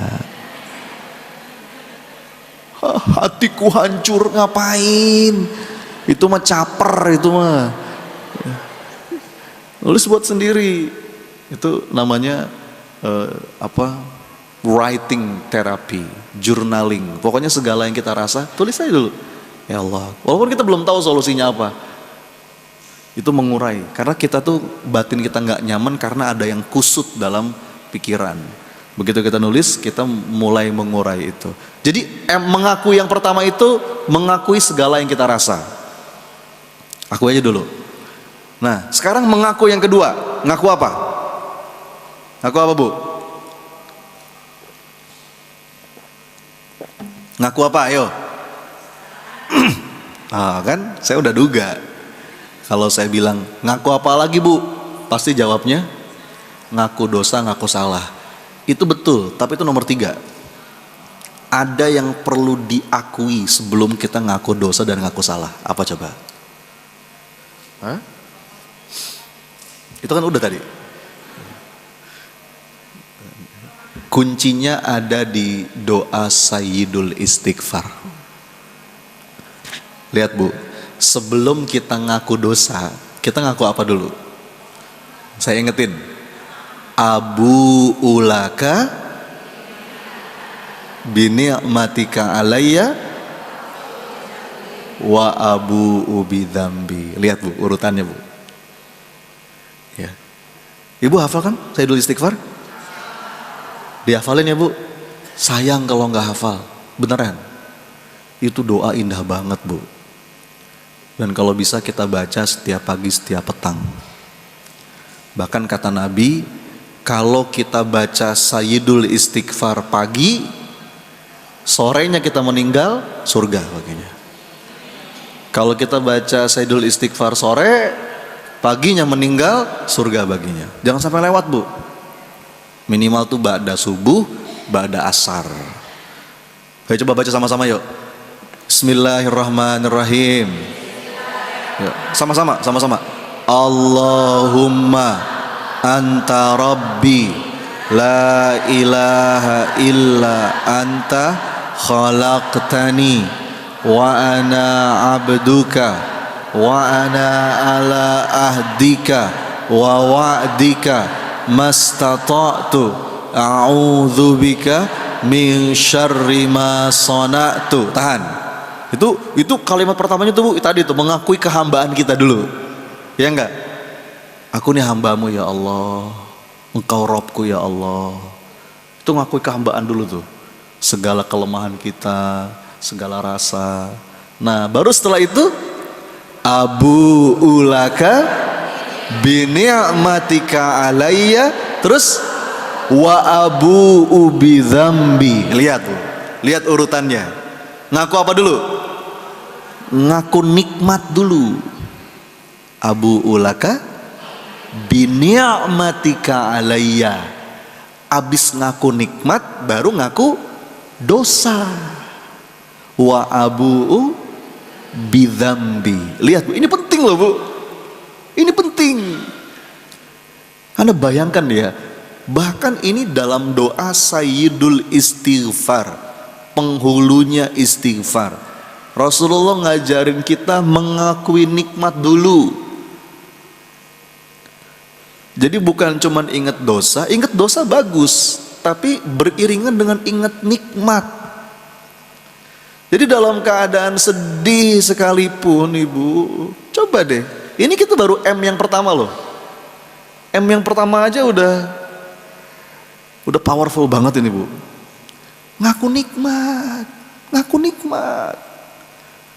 S1: Hatiku hancur, ngapain? Itu mah caper, itu mah. Nulis buat sendiri. Itu namanya writing therapy, journaling. Pokoknya segala yang kita rasa, tulis aja dulu. Ya Allah, walaupun kita belum tahu solusinya apa. Itu mengurai, karena kita tuh batin kita nggak nyaman karena ada yang kusut dalam pikiran. Begitu kita nulis, kita mulai mengurai itu. Jadi mengaku yang pertama itu mengakui segala yang kita rasa. Aku aja dulu. Nah, sekarang mengaku yang kedua. Ngaku apa? Ngaku apa Bu? Ngaku apa? Ayo. Kan saya udah duga. Kalau saya bilang, ngaku apa lagi Bu? Pasti jawabnya, ngaku dosa, ngaku salah. Itu betul, tapi itu nomor 3. Ada yang perlu diakui sebelum kita ngaku dosa dan ngaku salah. Apa coba? Hah? Itu kan udah tadi. Kuncinya ada di doa Sayyidul Istighfar. Lihat Bu, sebelum kita ngaku dosa, kita ngaku apa dulu? Saya ingetin. Abu ulaka bini'matika alayya wa abu ubi dzambi. Lihat Bu, urutannya Bu. Ya. Ibu hafal kan Sayyidul Istighfar? Dihafalin ya Bu. Sayang kalau nggak hafal, beneran. Itu doa indah banget Bu. Dan kalau bisa kita baca setiap pagi, setiap petang. Bahkan kata Nabi, kalau kita baca Sayyidul Istighfar pagi, sorenya kita meninggal, surga baginya. Kalau kita baca Sayyidul Istighfar sore, paginya meninggal, surga baginya. Jangan sampai lewat Bu. Minimal tuh ba'da subuh, ba'da asar. Ayo coba baca sama-sama yuk. Bismillahirrahmanirrahim. Yuk, sama-sama. Allahumma anta rabbi la ilaha illa anta khalaqtani wa ana abduka wa ana ala ahdika wa wa'dika mastata'tu a'udzu bika min syarri ma sana'tu. Tahan. Itu kalimat pertamanya tuh Bu, tadi tuh mengakui kehambaan kita dulu. Ya enggak? Aku nih hambamu ya Allah. Engkau Robku ya Allah. Itu ngakui kehambaan dulu tuh. Segala kelemahan kita, segala rasa. Nah, baru setelah itu Abu ulaka bini'matika alayya, terus wa abu ubi dzambi. Lihat tuh, lihat urutannya. Ngaku apa dulu? Ngaku nikmat dulu. Abu ulaka bini'matika alayya. Abis ngaku nikmat baru ngaku dosa. Wa abu bidzambi. Lihat Bu, ini penting loh Bu. Ini penting. Anda bayangkan ya, bahkan ini dalam doa Sayyidul Istighfar, penghulunya istighfar. Rasulullah ngajarin kita mengakui nikmat dulu. Jadi bukan cuman ingat dosa bagus, tapi beriringan dengan ingat nikmat. Jadi dalam keadaan sedih sekalipun Ibu, coba deh. Ini kita baru M yang pertama loh. M yang pertama aja udah powerful banget ini Bu. Ngaku nikmat.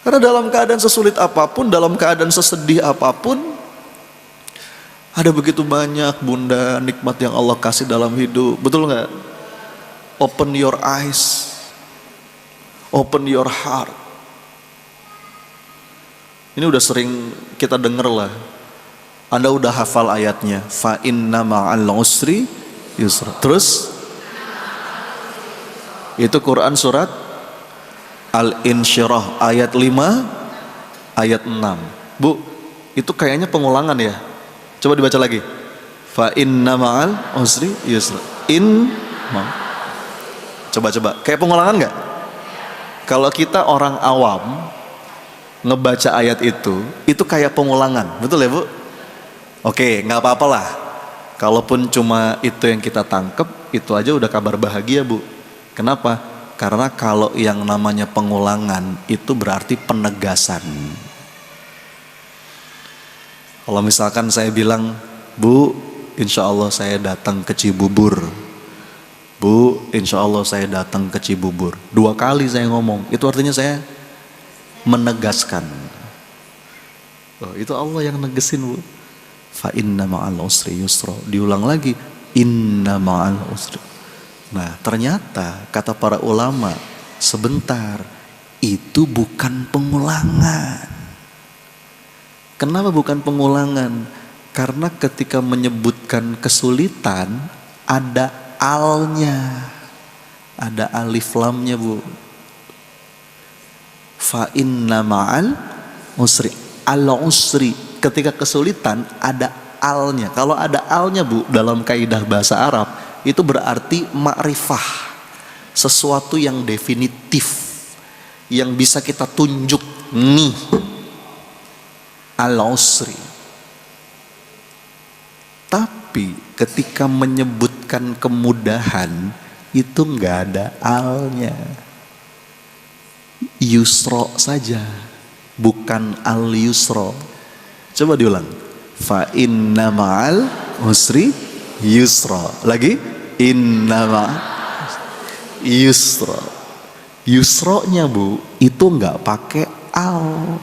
S1: Karena dalam keadaan sesulit apapun, dalam keadaan sesedih apapun, ada begitu banyak Bunda nikmat yang Allah kasih dalam hidup. Betul nggak? Open your eyes, open your heart. Ini udah sering kita denger lah. Anda udah hafal ayatnya. Fa inna ma'al usri yusra. Terus itu Quran surat Al-Insyirah ayat 5 ayat 6. Bu, itu kayaknya pengulangan ya. Coba dibaca lagi. Fa inna ma'al usri yusra. Coba. Kayak pengulangan nggak? Kalau kita orang awam ngebaca ayat itu kayak pengulangan, betul ya Bu? Oke, nggak apa-apa lah. Kalaupun cuma itu yang kita tangkep, itu aja udah kabar bahagia Bu. Kenapa? Karena kalau yang namanya pengulangan itu berarti penegasan. Kalau misalkan saya bilang, Bu, insya Allah saya datang ke Cibubur. Bu, insya Allah saya datang ke Cibubur. 2 kali saya ngomong, itu artinya saya menegaskan. Oh, itu Allah yang negesin Bu. Fa inna ma'al usri yusra. Diulang lagi, inna ma'al usri. Nah, ternyata kata para ulama, sebentar, itu bukan pengulangan. Kenapa bukan pengulangan? Karena ketika menyebutkan kesulitan ada alnya, ada alif lamnya Bu. Fa inna ma'al usri, al usri. Ketika kesulitan ada alnya. Kalau ada alnya Bu, dalam kaidah bahasa Arab, itu berarti ma'rifah, sesuatu yang definitif, yang bisa kita tunjuk nih, al-usri. Tapi ketika menyebutkan kemudahan, itu nggak ada alnya, yusro saja, bukan al-yusro. Coba diulang, fa inna ma'al usri yusro. Lagi, inna ma'al yusro. Yusronya Bu, itu nggak pakai al.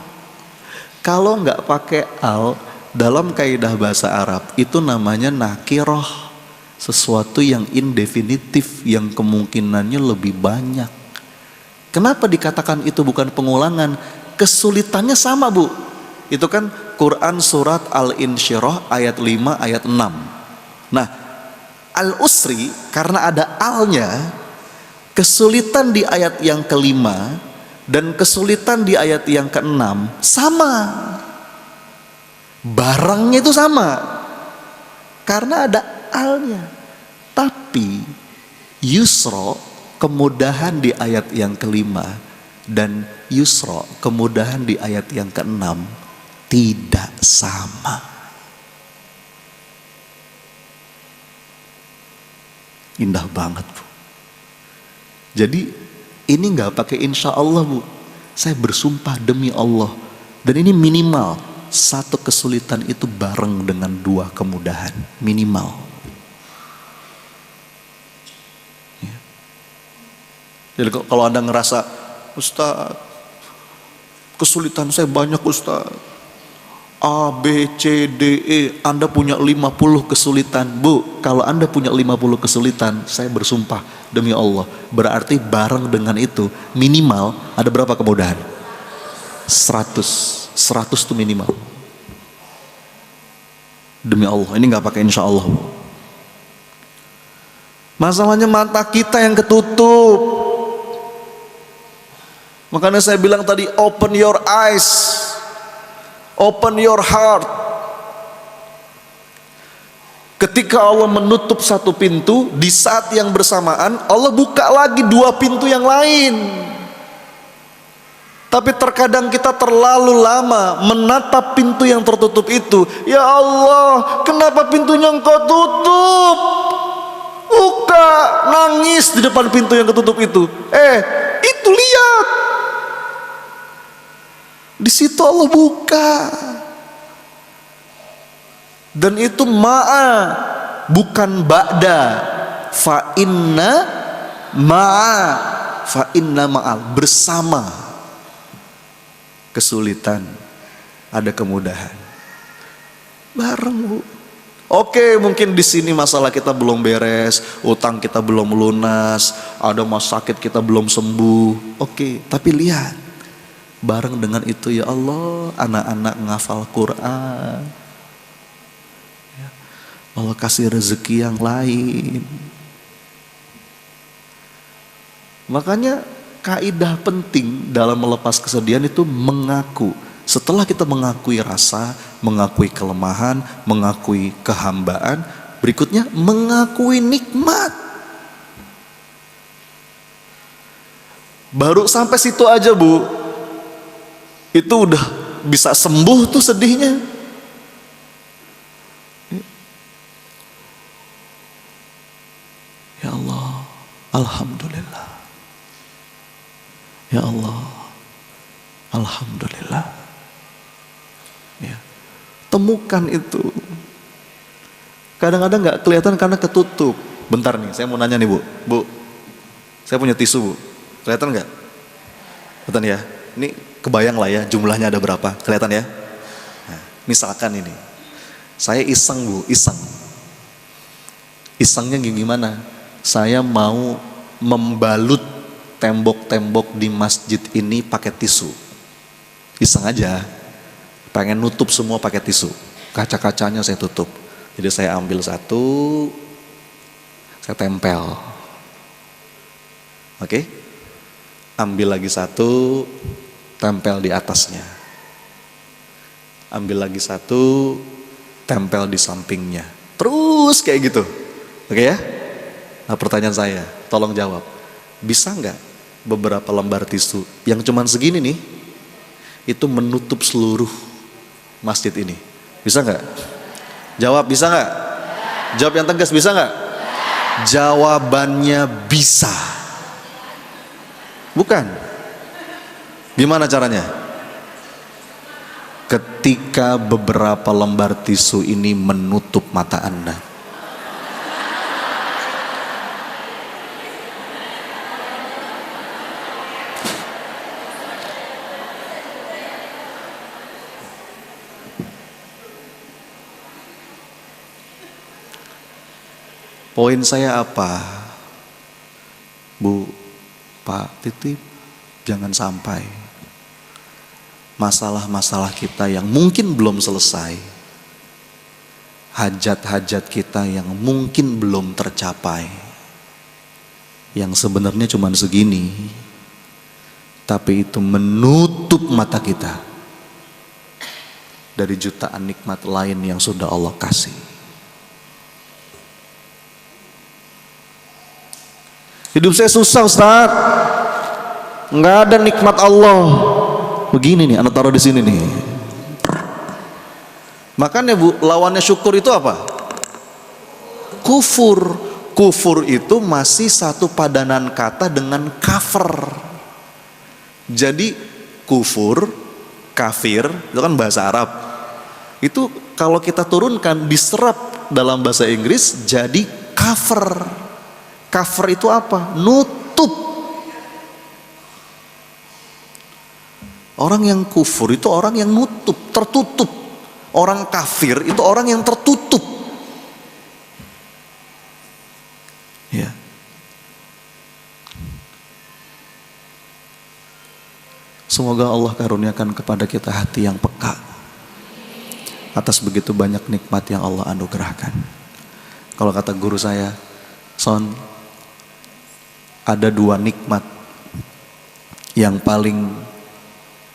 S1: Kalau nggak pakai al, dalam kaidah bahasa Arab itu namanya nakiroh, sesuatu yang indefinitif, yang kemungkinannya lebih banyak. Kenapa dikatakan itu bukan pengulangan? Kesulitannya sama Bu. Itu kan Quran surat Al-Insyirah ayat 5 ayat 6. Nah, al-usri karena ada alnya, kesulitan di ayat yang kelima dan kesulitan di ayat yang keenam sama. Barangnya itu sama karena ada alnya. Tapi yusro, kemudahan di ayat yang kelima, dan yusro, kemudahan di ayat yang keenam, tidak sama. Indah banget Bu. Jadi ini nggak pakai insya Allah Bu, saya bersumpah demi Allah. Dan ini minimal satu kesulitan itu bareng dengan dua kemudahan, minimal. Ya. Jadi kalau Anda ngerasa, Ustaz, kesulitan saya banyak Ustaz, A, B, C, D, E, Anda punya 50 kesulitan. Bu, kalau Anda punya 50 kesulitan, saya bersumpah demi Allah, berarti bareng dengan itu minimal ada berapa kemudahan? 100 itu minimal. Demi Allah, ini gak pakai insya Allah. Masalahnya mata kita yang ketutup. Makanya saya bilang tadi, open your eyes, open your heart. Ketika Allah menutup satu pintu, di saat yang bersamaan Allah buka lagi dua pintu yang lain. Tapi terkadang kita terlalu lama menatap pintu yang tertutup itu. Ya Allah, kenapa pintunya Engkau tutup? Buka, nangis di depan pintu yang ketutup itu. Itu lihat, di situ Allah buka. Dan itu ma'a, bukan ba'da. Fa inna ma'a, fa inna ma'al, bersama kesulitan ada kemudahan. Bareng Bu. Oke, mungkin di sini masalah kita belum beres, utang kita belum lunas, ada masalah sakit kita belum sembuh. Oke, tapi lihat, bareng dengan itu ya Allah, anak-anak ngafal Quran, Allah kasih rezeki yang lain. Makanya kaidah penting dalam melepas kesedihan itu mengaku. Setelah kita mengakui rasa, mengakui kelemahan, mengakui kehambaan, berikutnya mengakui nikmat. Baru sampai situ aja Bu, itu udah bisa sembuh tuh sedihnya. Ya Allah, alhamdulillah. Ya Allah, alhamdulillah. Ya. Temukan itu. Kadang-kadang gak kelihatan karena ketutup. Bentar nih, saya mau nanya nih Bu. Bu, saya punya tisu Bu. Kelihatan gak? Kelihatan ya? Ini kebayang lah ya jumlahnya ada berapa. Kelihatan ya? Nah, misalkan ini, saya iseng Bu, iseng. Isengnya gimana? Saya mau membalut tembok-tembok di masjid ini pakai tisu. Iseng aja, pengen nutup semua pakai tisu. Kaca-kacanya saya tutup. Jadi saya ambil satu, saya tempel. Oke? Ambil lagi satu, tempel di atasnya. Ambil lagi satu, tempel di sampingnya. Terus kayak gitu. Oke ya? Nah pertanyaan saya, tolong jawab. Bisa nggak beberapa lembar tisu yang cuman segini nih, itu menutup seluruh masjid ini? Bisa nggak? Jawab, bisa nggak? Jawab yang tegas, bisa nggak? Jawabannya bisa. Bukan. Gimana caranya? Ketika beberapa lembar tisu ini menutup mata Anda. Poin saya apa? Bu, Pak, titip, jangan sampai masalah-masalah kita yang mungkin belum selesai, hajat-hajat kita yang mungkin belum tercapai, yang sebenarnya cuma segini, tapi itu menutup mata kita dari jutaan nikmat lain yang sudah Allah kasih. Hidup saya susah, Ustaz, nggak ada nikmat Allah. Begini nih, anak taruh di sini nih. Makanya Bu, lawannya syukur itu apa? Kufur. Kufur itu masih satu padanan kata dengan kafir. Jadi kufur, kafir, itu kan bahasa Arab. Itu kalau kita turunkan, diserap dalam bahasa Inggris jadi kafir. Kafir itu apa? Nutup. Orang yang kufur itu orang yang nutup, tertutup. Orang kafir itu orang yang tertutup. Ya. Semoga Allah karuniakan kepada kita hati yang peka atas begitu banyak nikmat yang Allah anugerahkan. Kalau kata guru saya, Son, ada dua nikmat yang paling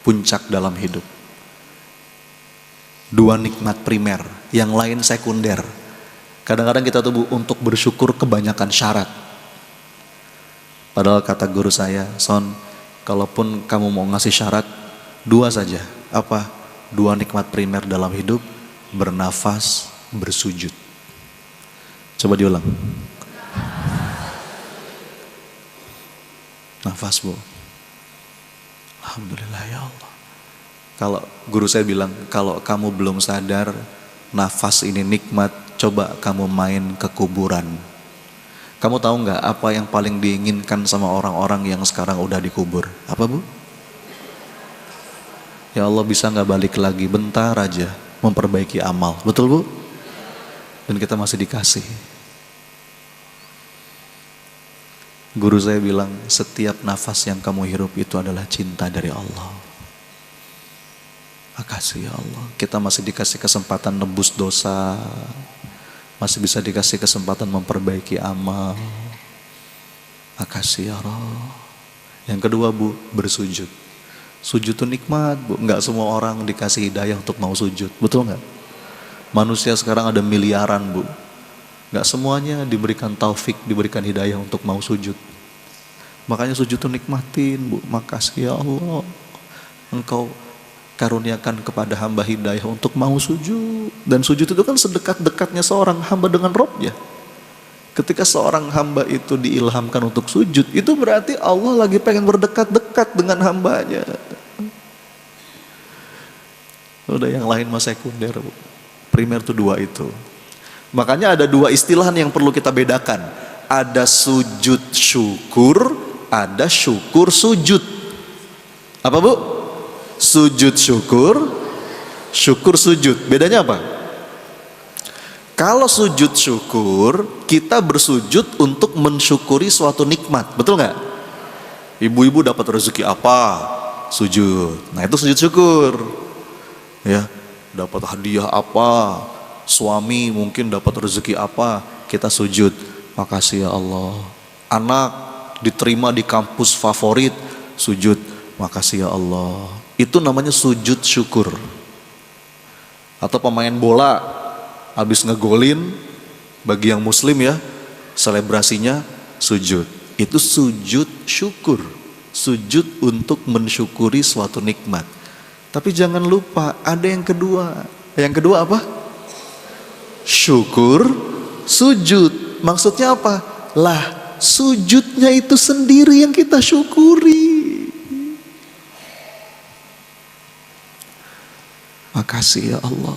S1: puncak dalam hidup. Dua nikmat primer, yang lain sekunder. Kadang-kadang kita tuh untuk bersyukur kebanyakan syarat. Padahal kata guru saya, Son, kalaupun kamu mau ngasih syarat, dua saja. Apa? Dua nikmat primer dalam hidup, bernafas, bersujud. Coba diulang. Nafas, Bu. Alhamdulillah ya Allah. Kalau guru saya bilang, kalau kamu belum sadar nafas ini nikmat, coba kamu main ke kuburan. Kamu tahu nggak apa yang paling diinginkan sama orang-orang yang sekarang udah dikubur? Apa, Bu? Ya Allah, bisa nggak balik lagi bentar aja memperbaiki amal. Betul, Bu? Dan kita masih dikasih. Guru saya bilang, setiap nafas yang kamu hirup itu adalah cinta dari Allah. Makasih ya Allah, kita masih dikasih kesempatan nebus dosa, masih bisa dikasih kesempatan memperbaiki amal. Makasih ya Allah. Yang kedua, Bu, bersujud. Sujud itu nikmat, Bu. Nggak semua orang dikasih hidayah untuk mau sujud, betul nggak? Manusia sekarang ada miliaran, Bu. Gak semuanya diberikan taufik, diberikan hidayah untuk mau sujud. Makanya sujud itu nikmatin, Bu. Makasih ya Allah, Engkau karuniakan kepada hamba hidayah untuk mau sujud. Dan sujud itu kan sedekat-dekatnya seorang hamba dengan Rabbnya. Ketika seorang hamba itu diilhamkan untuk sujud, itu berarti Allah lagi pengen berdekat-dekat dengan hambanya. Udah yang lain mah sekunder, Bu. Primer itu dua itu. Makanya ada dua istilah yang perlu kita bedakan. Ada sujud syukur, ada syukur sujud. Apa, Bu? Sujud syukur, syukur sujud. Bedanya apa? Kalau sujud syukur, kita bersujud untuk mensyukuri suatu nikmat. Betul nggak? Ibu-ibu dapat rezeki apa? Sujud. Nah, itu sujud syukur. Ya, dapat hadiah apa? Suami mungkin dapat rezeki apa, kita sujud, makasih ya Allah. Anak diterima di kampus favorit, sujud, makasih ya Allah. Itu namanya sujud syukur. Atau pemain bola habis ngegolin bagi yang muslim ya, selebrasinya sujud. Itu sujud syukur, sujud untuk mensyukuri suatu nikmat. Tapi jangan lupa ada yang kedua. Yang kedua apa? Syukur sujud. Maksudnya apa? Lah, sujudnya itu sendiri yang kita syukuri. Makasih ya Allah,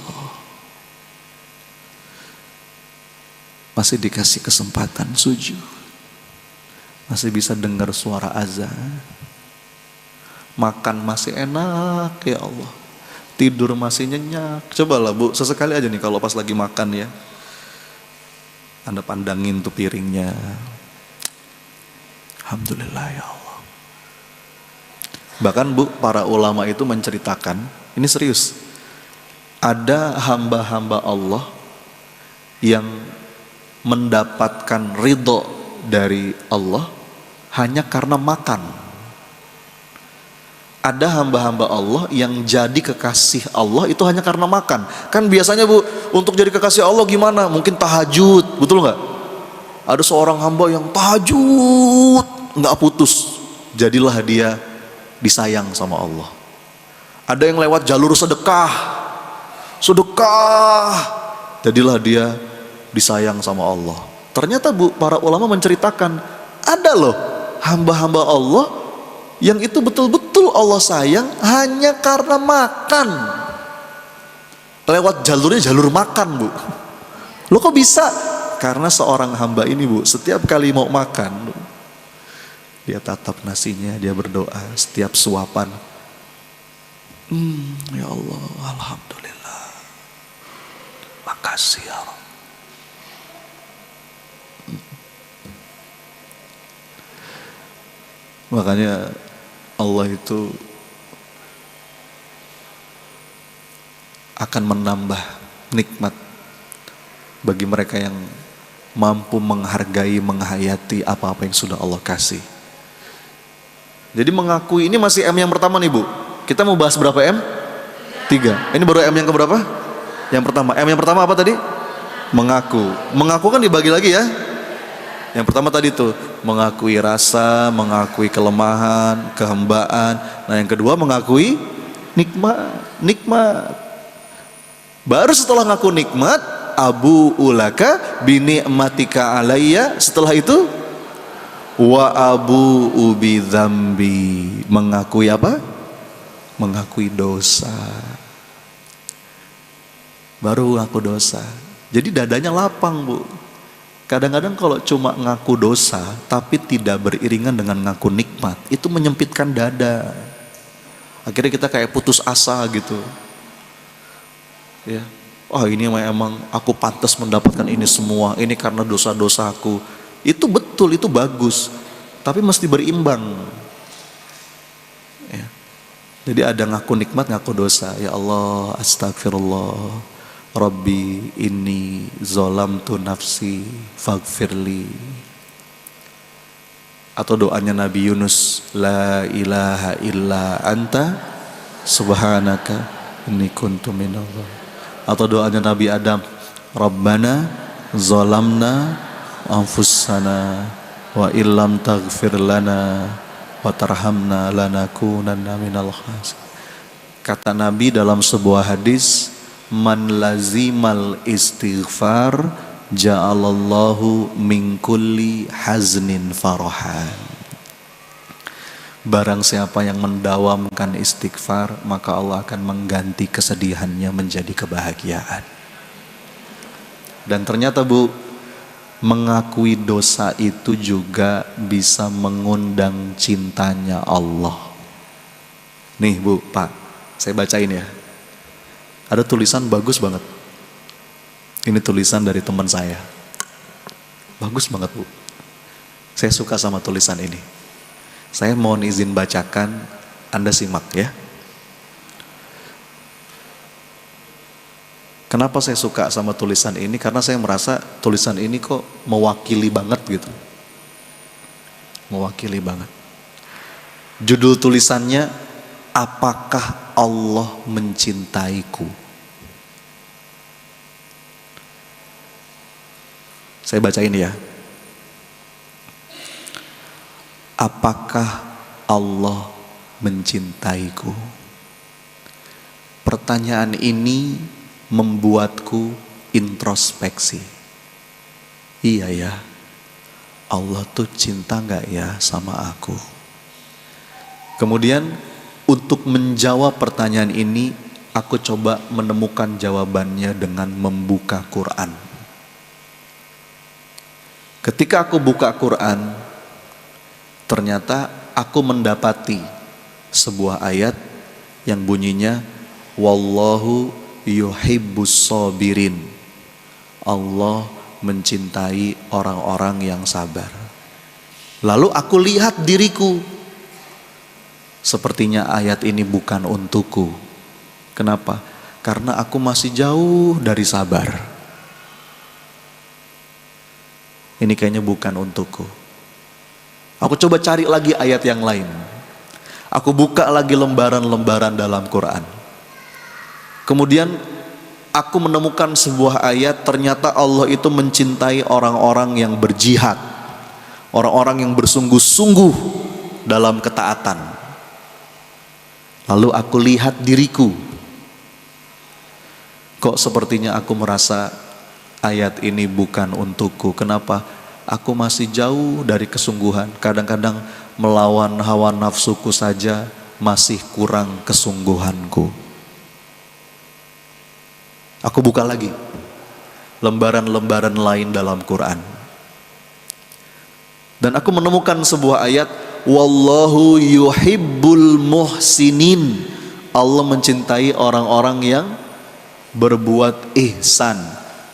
S1: masih dikasih kesempatan sujud, masih bisa dengar suara azan, makan masih enak ya Allah, tidur masih nyenyak. Cobalah Bu, sesekali aja nih kalau pas lagi makan ya, Anda pandangin tuh piringnya, alhamdulillah ya Allah. Bahkan Bu, para ulama itu menceritakan, ini serius, ada hamba-hamba Allah yang mendapatkan ridho dari Allah hanya karena makan. Ada hamba-hamba Allah yang jadi kekasih Allah itu hanya karena makan. Kan biasanya Bu, untuk jadi kekasih Allah gimana? Mungkin tahajud, betul nggak? Ada seorang hamba yang tahajud nggak putus, jadilah dia disayang sama Allah. Ada yang lewat jalur sedekah, jadilah dia disayang sama Allah. Ternyata Bu, para ulama menceritakan ada loh hamba-hamba Allah yang itu betul-betul Allah sayang hanya karena makan. Lewat jalurnya jalur makan Bu. Loh kok bisa? Karena seorang hamba ini Bu, setiap kali mau makan dia tatap nasinya, dia berdoa setiap suapan. Ya Allah, alhamdulillah, makasih ya Allah. Makanya Allah itu akan menambah nikmat bagi mereka yang mampu menghargai, menghayati apa-apa yang sudah Allah kasih. Jadi mengakui, ini masih M yang pertama nih Bu. Kita mau bahas berapa M? 3. Ini baru M yang keberapa? Yang pertama. M yang pertama apa tadi? Mengaku. Mengaku kan dibagi lagi ya. Yang pertama tadi tuh mengakui rasa, mengakui kelemahan, kehambaan. Nah yang kedua mengakui nikmat. Baru setelah ngaku nikmat, abu ulaka binikmatika alayya. Setelah itu wa abu ubi dzambi, mengakui apa? Mengakui dosa. Baru ngaku dosa. Jadi dadanya lapang Bu. Kadang-kadang kalau cuma ngaku dosa tapi tidak beriringan dengan ngaku nikmat, itu menyempitkan dada. Akhirnya kita kayak putus asa gitu. Ya. Oh ini emang aku pantas mendapatkan ini semua, ini karena dosa-dosaku. Itu betul, itu bagus, tapi mesti berimbang ya. Jadi ada ngaku nikmat, ngaku dosa. Ya Allah, astagfirullah, Rabbi inni zolamtu nafsi faghfirli. Atau doanya Nabi Yunus, la ilaha illa anta subhanaka inni kuntu minadh. Atau doanya Nabi Adam, Rabbana zolamna anfusana wa illam taghfir lana wa tarhamna lanakunanna minal khasirin. Kata Nabi dalam sebuah hadis, man lazimal istighfar ja'alallahu min kulli haznin farahan. Barang siapa yang mendawamkan istighfar, maka Allah akan mengganti kesedihannya menjadi kebahagiaan. Dan ternyata Bu, mengakui dosa itu juga bisa mengundang cintanya Allah. Nih Bu, Pak, saya bacain ya. Ada tulisan bagus banget. Ini tulisan dari teman saya. Bagus banget Bu. Saya suka sama tulisan ini. Saya mohon izin bacakan, Anda simak ya. Kenapa saya suka sama tulisan ini? Karena saya merasa tulisan ini kok mewakili banget gitu. Mewakili banget. Judul tulisannya, apakah Allah mencintaiku? Saya bacain ya. Apakah Allah mencintaiku? Pertanyaan ini membuatku introspeksi. Iya ya, Allah tuh cinta gak ya sama aku? Kemudian untuk menjawab pertanyaan ini, aku coba menemukan jawabannya dengan membuka Quran. Ketika aku buka Quran, ternyata aku mendapati sebuah ayat yang bunyinya wallahu yuhibbus sabirin. Allah mencintai orang-orang yang sabar. Lalu aku lihat diriku, sepertinya ayat ini bukan untukku. Kenapa? Karena aku masih jauh dari sabar. Ini kayaknya bukan untukku. Aku coba cari lagi ayat yang lain. Aku buka lagi lembaran-lembaran dalam Quran. Kemudian aku menemukan sebuah ayat, ternyata Allah itu mencintai orang-orang yang berjihad, orang-orang yang bersungguh-sungguh dalam ketaatan. Lalu aku lihat diriku, kok sepertinya aku merasa ayat ini bukan untukku. Kenapa? Aku masih jauh dari kesungguhan. Kadang-kadang melawan hawa nafsuku saja masih kurang kesungguhanku. Aku buka lagi lembaran-lembaran lain dalam Quran. Dan aku menemukan sebuah ayat, wallahu yuhibbul muhsinin. Allah mencintai orang-orang yang berbuat ihsan,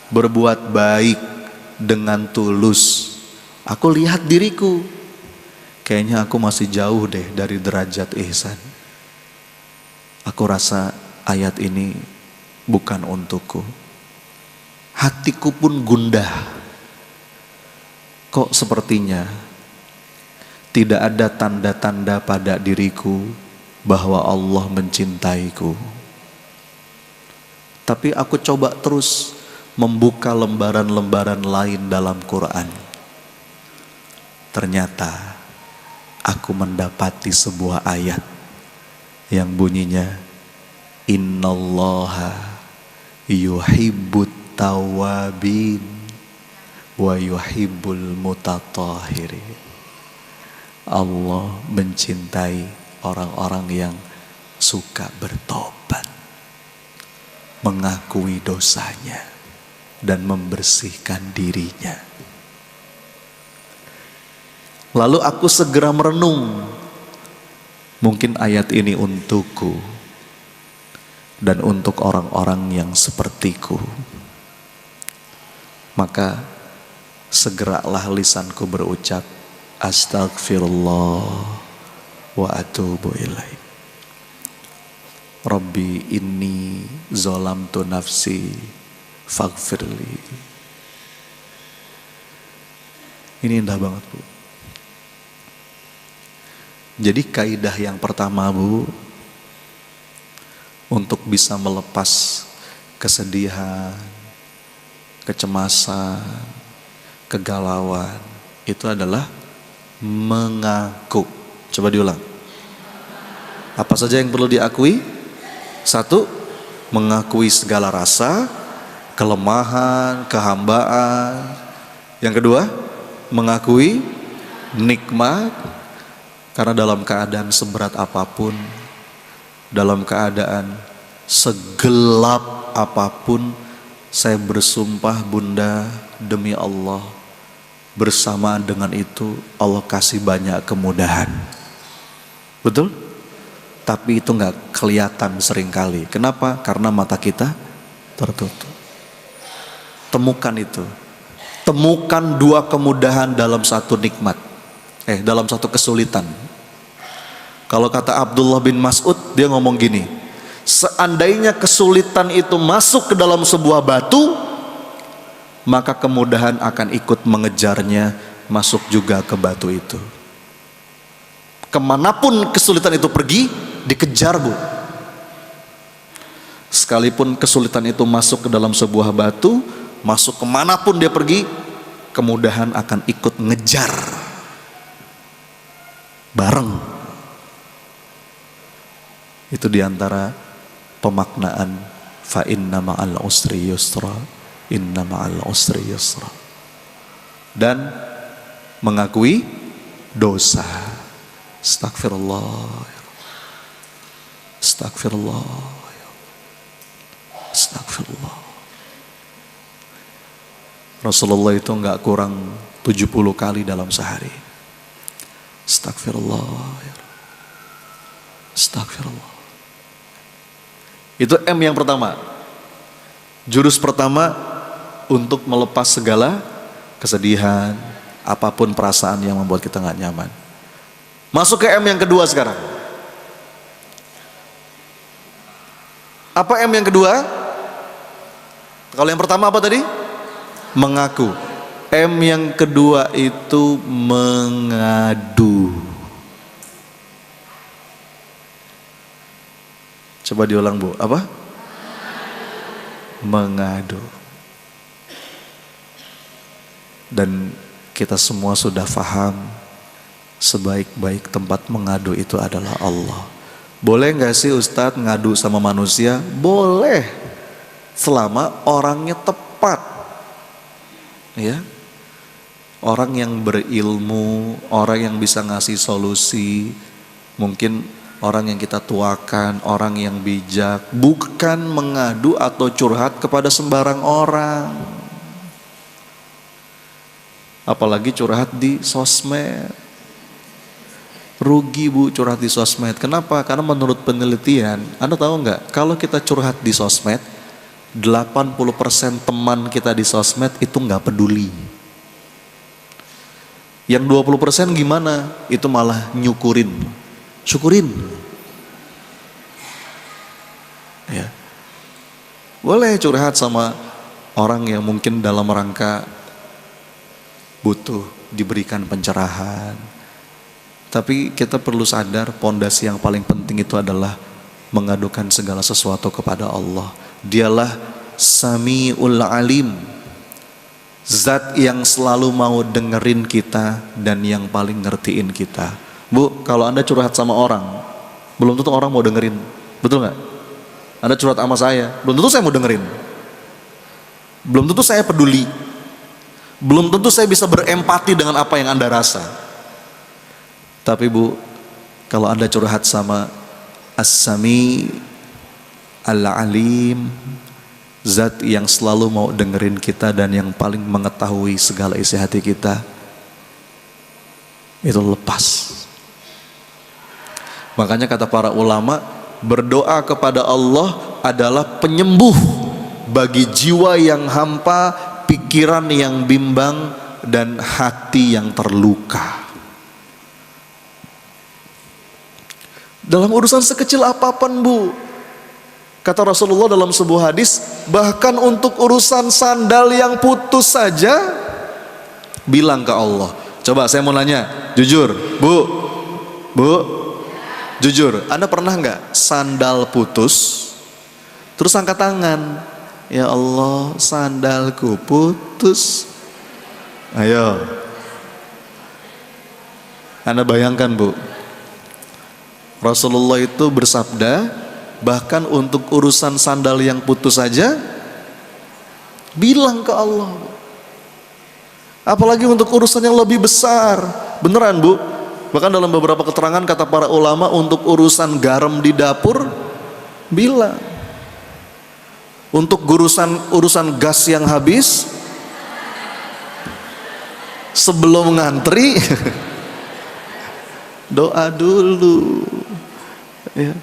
S1: berbuat baik dengan tulus. Aku lihat diriku, kayaknya aku masih jauh deh dari derajat ihsan. Aku rasa ayat ini bukan untukku. Hatiku pun gundah. Kok sepertinya tidak ada tanda-tanda pada diriku bahwa Allah mencintaiku. Tapi aku coba terus membuka lembaran-lembaran lain dalam Quran. Ternyata aku mendapati sebuah ayat yang bunyinya innallaha yuhibbut tawabin wa yuhibbul mutatahhirin. Allah mencintai orang-orang yang suka bertobat, mengakui dosanya dan membersihkan dirinya. Lalu aku segera merenung, mungkin ayat ini untukku dan untuk orang-orang yang sepertiku. Maka segeralah lisanku berucap astagfirullah wa atubu ilaih. Rabbi inni zolamtu nafsi faghfirli. Ini indah banget, Bu. Jadi kaidah yang pertama, Bu, untuk bisa melepas kesedihan, kecemasan, kegalauan, itu adalah mengaku. Coba diulang. Apa saja yang perlu diakui? Satu, mengakui segala rasa, kelemahan, kehambaan. Yang kedua, mengakui nikmat. Karena dalam keadaan seberat apapun, dalam keadaan segelap apapun, saya bersumpah Bunda, demi Allah, bersamaan dengan itu Allah kasih banyak kemudahan. Betul? Tapi itu gak kelihatan seringkali. Kenapa? Karena mata kita tertutup. Temukan itu. Temukan dua kemudahan dalam satu nikmat. Dalam satu kesulitan. Kalau kata Abdullah bin Mas'ud, dia ngomong gini, seandainya kesulitan itu masuk ke dalam sebuah batu, maka kemudahan akan ikut mengejarnya masuk juga ke batu itu. Kemanapun kesulitan itu pergi, dikejar, Bu. Sekalipun kesulitan itu masuk ke dalam sebuah batu, masuk kemanapun dia pergi, kemudahan akan ikut ngejar bareng. Itu diantara pemaknaan fa inna ma'al usri yusra, inna ma'al usri yusra. Dan mengakui dosa. Astagfirullah, astagfirullah, astagfirullah. Rasulullah itu enggak kurang 70 kali dalam sehari. Astagfirullah, astagfirullah. Itu M yang pertama. Jurus pertama untuk melepas segala kesedihan, apapun perasaan yang membuat kita nggak nyaman. Masuk ke M yang kedua sekarang. Apa M yang kedua? Kalau yang pertama apa tadi? Mengaku. M yang kedua itu mengadu. Coba diulang Bu, apa? Mengadu. Dan kita semua sudah paham, sebaik-baik tempat mengadu itu adalah Allah. Boleh gak sih Ustadz ngadu sama manusia? Boleh, selama orangnya tepat, ya. Orang yang berilmu, orang yang bisa ngasih solusi, mungkin orang yang kita tuakan, orang yang bijak, bukan mengadu atau curhat kepada sembarang orang. Apalagi curhat di sosmed. Rugi Bu curhat di sosmed. Kenapa? Karena menurut penelitian, Anda tahu nggak? Kalau kita curhat di sosmed, 80% teman kita di sosmed itu nggak peduli. Yang 20% gimana? Itu malah nyukurin. Syukurin. Ya. Boleh curhat sama orang yang mungkin dalam rangka butuh diberikan pencerahan. Tapi kita perlu sadar pondasi yang paling penting itu adalah mengadukan segala sesuatu kepada Allah. Dialah Sami'ul Alim, zat yang selalu mau dengerin kita dan yang paling ngertiin kita. Bu, kalau Anda curhat sama orang, belum tentu orang mau dengerin. Betul gak? Anda curhat sama saya, belum tentu saya mau dengerin. Belum tentu saya peduli. Belum tentu saya bisa berempati dengan apa yang Anda rasa. Tapi Bu, kalau Anda curhat sama As-Sami Al-Alim, zat yang selalu mau dengerin kita dan yang paling mengetahui segala isi hati kita, itu lepas. Makanya kata para ulama, berdoa kepada Allah adalah penyembuh bagi jiwa yang hampa, pikiran yang bimbang, dan hati yang terluka. Dalam urusan sekecil apapun Bu, kata Rasulullah dalam sebuah hadis, bahkan untuk urusan sandal yang putus saja, bilang ke Allah. Coba saya mau nanya, jujur Bu, jujur, Anda pernah nggak sandal putus, terus angkat tangan, ya Allah sandalku putus. Ayo, Anda bayangkan Bu, Rasulullah itu bersabda, bahkan untuk urusan sandal yang putus saja, bilang ke Allah. Apalagi untuk urusan yang lebih besar. Beneran Bu, bahkan dalam beberapa keterangan kata para ulama, untuk urusan garam di dapur, bilang. Untuk urusan gas yang habis, sebelum ngantri, doa dulu. Ya.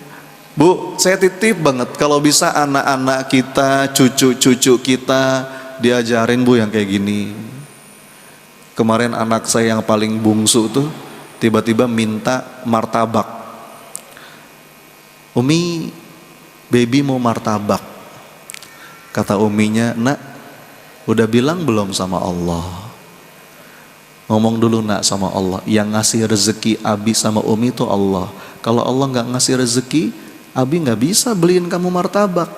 S1: Bu, saya titip banget kalau bisa anak-anak kita, cucu-cucu kita diajarin Bu yang kayak gini. Kemarin anak saya yang paling bungsu tuh tiba-tiba minta martabak. Umi, baby mau martabak. Kata uminya, nak, udah bilang belum sama Allah? Ngomong dulu nak sama Allah. Yang ngasih rezeki Abi sama Umi itu Allah. Kalau Allah gak ngasih rezeki, Abi gak bisa beliin kamu martabak.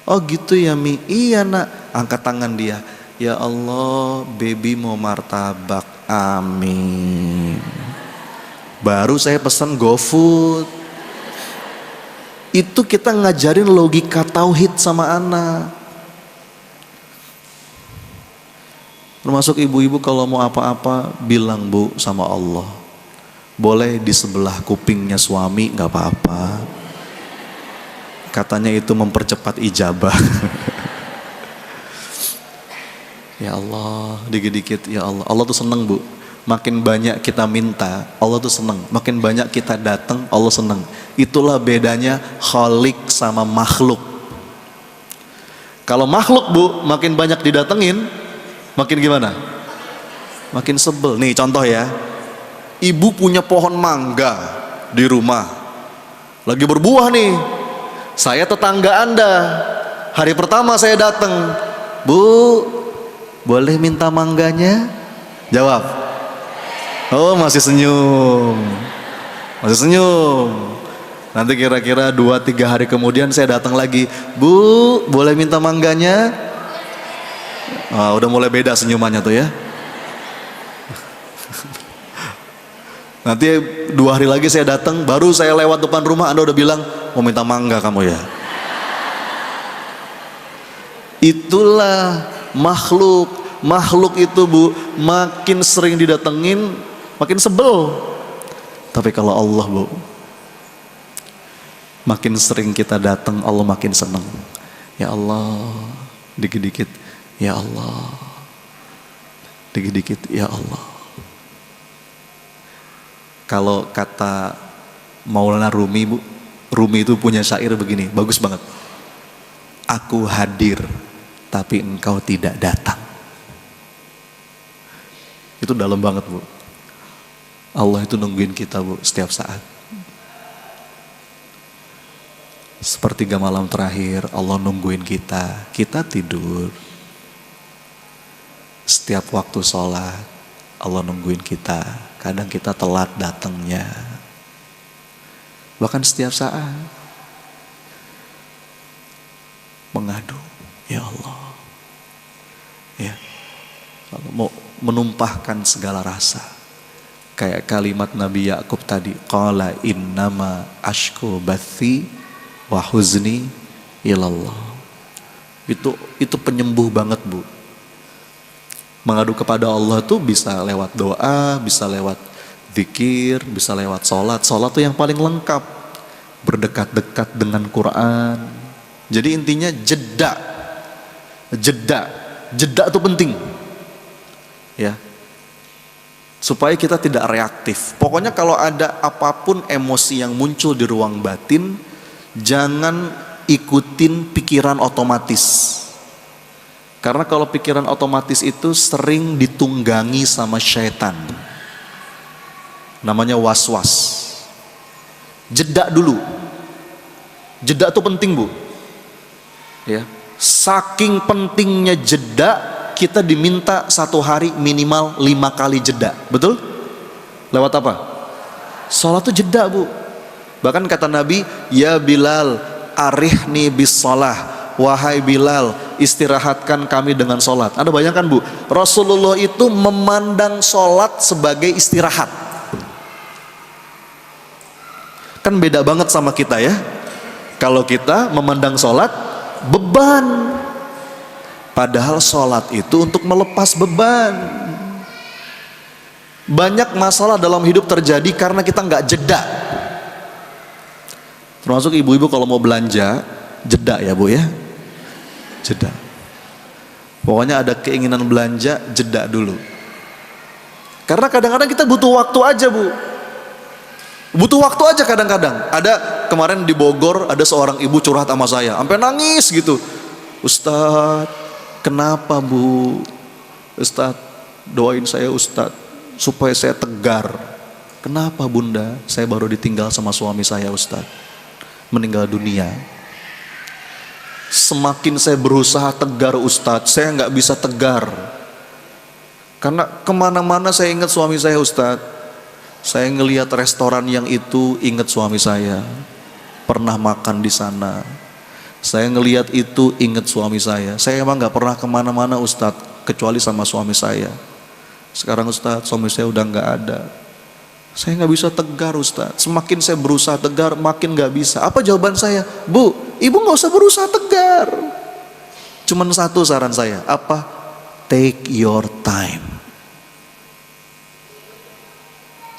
S1: Oh gitu ya Mi? Iya nak. Angkat tangan dia. Ya Allah, baby mau martabak. Amin. Baru saya pesan GoFood. Itu kita ngajarin logika tauhid sama anak. Termasuk ibu-ibu kalau mau apa-apa bilang Bu sama Allah. Boleh di sebelah kupingnya suami, gak apa-apa. Katanya itu mempercepat ijabah. Ya Allah, dikit-dikit ya Allah. Allah tuh seneng Bu. Makin banyak kita minta, Allah tuh seneng. Makin banyak kita datang, Allah seneng. Itulah bedanya khalik sama makhluk. Kalau makhluk Bu, makin banyak didatengin, makin gimana? Makin sebel. Nih contoh ya. Ibu punya pohon mangga di rumah. Lagi berbuah nih. Saya tetangga Anda. Hari pertama saya datang. Bu, boleh minta mangganya? Jawab. Oh, masih senyum. Masih senyum. Nanti kira-kira 2-3 hari kemudian saya datang lagi. Bu, boleh minta mangganya? Udah mulai beda senyumannya tuh ya. Nanti 2 hari lagi saya datang, baru saya lewat depan rumah, Anda udah bilang, mau minta mangga kamu ya. Itulah makhluk. Makhluk itu Bu, makin sering didatengin, makin sebel. Tapi kalau Allah Bu, makin sering kita datang, Allah makin senang. Ya Allah, dikit-dikit, ya Allah, dikit-dikit, ya Allah. Kalau kata Maulana Rumi Bu, Rumi itu punya syair begini, bagus banget. Aku hadir, tapi engkau tidak datang. Itu dalam banget Bu. Allah itu nungguin kita Bu setiap saat. Sepertiga malam terakhir Allah nungguin kita. Kita tidur. Setiap waktu sholat Allah nungguin kita. Kadang kita telat datangnya. Bahkan setiap saat mengadu, ya Allah. Ya. Lalu mau menumpahkan segala rasa. Kayak kalimat Nabi Yakub tadi, qala innama ashku bathi wa huzni ilallah. Itu penyembuh banget Bu. Mengadu kepada Allah tuh bisa lewat doa, bisa lewat zikir, bisa lewat sholat. Sholat tuh yang paling lengkap. Berdekat-dekat dengan Quran. Jadi intinya jeda. Jeda itu penting. Ya. Supaya kita tidak reaktif. Pokoknya kalau ada apapun emosi yang muncul di ruang batin, jangan ikutin pikiran otomatis. Karena kalau pikiran otomatis itu sering ditunggangi sama syaitan. Namanya was-was. Jeda dulu. Jeda itu penting Bu. Ya. Saking pentingnya jeda, kita diminta 1 hari minimal 5 kali jeda. Betul? Lewat apa? Sholat itu jeda Bu. Bahkan kata Nabi, ya Bilal, arihni bis sholah. Wahai Bilal, istirahatkan kami dengan sholat. Anda bayangkan Bu, Rasulullah itu memandang sholat sebagai istirahat. Kan beda banget sama kita ya. Kalau kita memandang sholat beban, padahal sholat itu untuk melepas beban. Banyak masalah dalam hidup terjadi karena kita nggak jeda. Termasuk ibu-ibu kalau mau belanja, jeda ya Bu ya. Jeda. Pokoknya ada keinginan belanja, jeda dulu. Karena kadang-kadang kita butuh waktu aja Bu. Butuh waktu aja kadang-kadang. Ada kemarin di Bogor, ada seorang ibu curhat sama saya, sampai nangis gitu. Ustadz, kenapa Bu? Ustadz, doain saya Ustadz, supaya saya tegar. Kenapa Bunda? Saya baru ditinggal sama suami saya Ustadz, meninggal dunia. Semakin saya berusaha tegar Ustadz, saya nggak bisa tegar. Karena kemana-mana saya ingat suami saya Ustadz. Saya ngelihat restoran yang itu, ingat suami saya. Pernah makan di sana. Saya ngelihat itu, ingat suami saya. Saya emang nggak pernah kemana-mana Ustadz. kecuali sama suami saya. Sekarang Ustaz, suami saya udah nggak ada. Saya nggak bisa tegar Ustaz. Semakin saya berusaha tegar, makin nggak bisa. Apa jawaban saya? Bu, ibu nggak usah berusaha tegar. Cuman satu saran saya, apa? Take your time.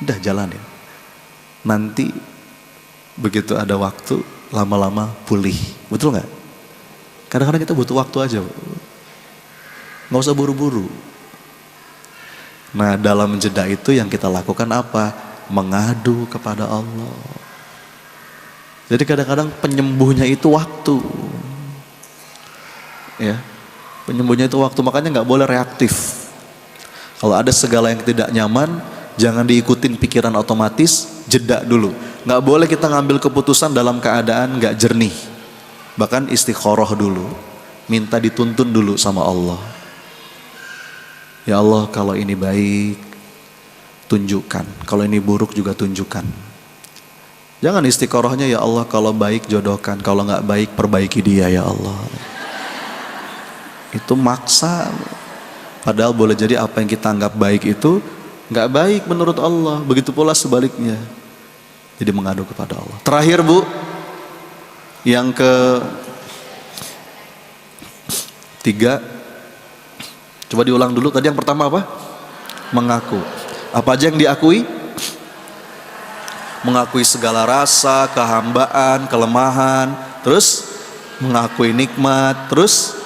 S1: Udah jalan ya. Nanti begitu ada waktu, lama-lama pulih. Betul nggak? Kadang-kadang kita butuh waktu aja, nggak usah buru-buru. Nah, dalam jeda itu yang kita lakukan apa? Mengadu kepada Allah. Jadi kadang-kadang penyembuhnya itu waktu. Ya, penyembuhnya itu waktu, makanya nggak boleh reaktif. Kalau ada segala yang tidak nyaman, jangan diikutin pikiran otomatis, jeda dulu. Nggak boleh kita ngambil keputusan dalam keadaan nggak jernih. Bahkan istikharah dulu, minta dituntun dulu sama Allah. Ya Allah, kalau ini baik, tunjukkan. Kalau ini buruk juga tunjukkan. Jangan istikharahnya, ya Allah kalau baik jodohkan, kalau nggak baik perbaiki dia ya Allah. Itu maksa. Padahal boleh jadi apa yang kita anggap baik itu nggak baik menurut Allah. Begitu pula sebaliknya. Jadi mengadu kepada Allah. Terakhir Bu, yang ketiga, coba diulang dulu. Tadi yang pertama apa? Mengaku. Apa aja yang diakui? Mengakui segala rasa, kehambaan, kelemahan. Terus mengakui nikmat. Terus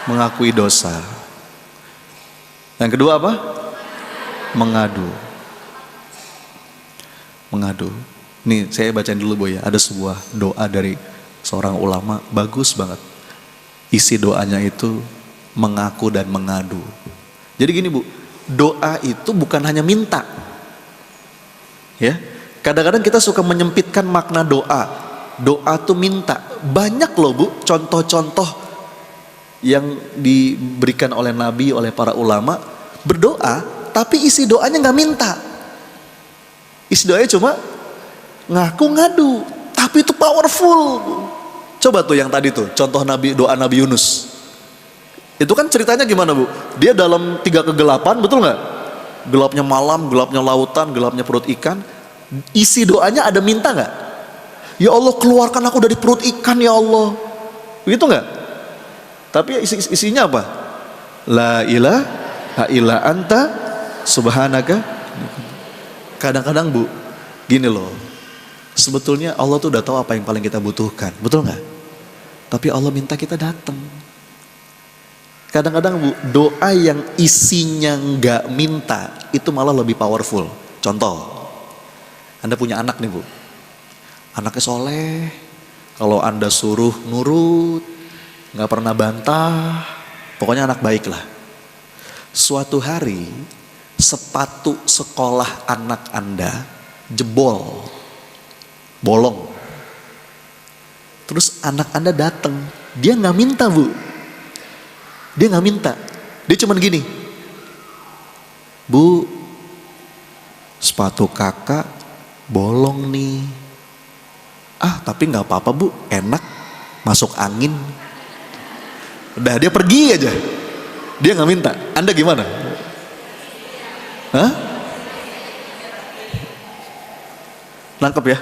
S1: mengakui dosa. Yang kedua apa? Mengadu. Mengadu. Nih saya bacain dulu Bu ya. Ada sebuah doa dari seorang ulama, bagus banget. Isi doanya itu mengaku dan mengadu. Jadi gini Bu, doa itu bukan hanya minta. Ya, kadang-kadang kita suka menyempitkan makna doa. Doa tuh minta. Banyak loh Bu, contoh-contoh yang diberikan oleh Nabi, oleh para ulama, berdoa, tapi isi doanya nggak minta. Isi doanya cuma ngaku ngadu, tapi itu powerful. Coba tuh yang tadi tuh, contoh Nabi, doa Nabi Yunus. Itu kan ceritanya gimana Bu? Dia dalam 3 kegelapan, betul nggak? Gelapnya malam, gelapnya lautan, gelapnya perut ikan. Isi doanya ada minta nggak? Ya Allah keluarkan aku dari perut ikan ya Allah. Begitu nggak? Tapi isinya apa? La ilaha illa anta subhanaka. Kadang-kadang Bu, gini loh. Sebetulnya Allah tuh udah tahu apa yang paling kita butuhkan, betul nggak? Tapi Allah minta kita datang. Kadang-kadang Bu, doa yang isinya nggak minta itu malah lebih powerful. Contoh, Anda punya anak nih Bu, anaknya soleh, kalau Anda suruh nurut, nggak pernah bantah, pokoknya anak baik lah. Suatu hari sepatu sekolah anak Anda jebol, bolong. Terus anak Anda datang, dia nggak minta Bu, dia nggak minta, dia cuman gini, Bu, sepatu kakak bolong nih. Ah tapi nggak apa-apa Bu, enak, masuk angin. Udah dia pergi aja, dia nggak minta. Anda gimana? Hah? Nangkep ya?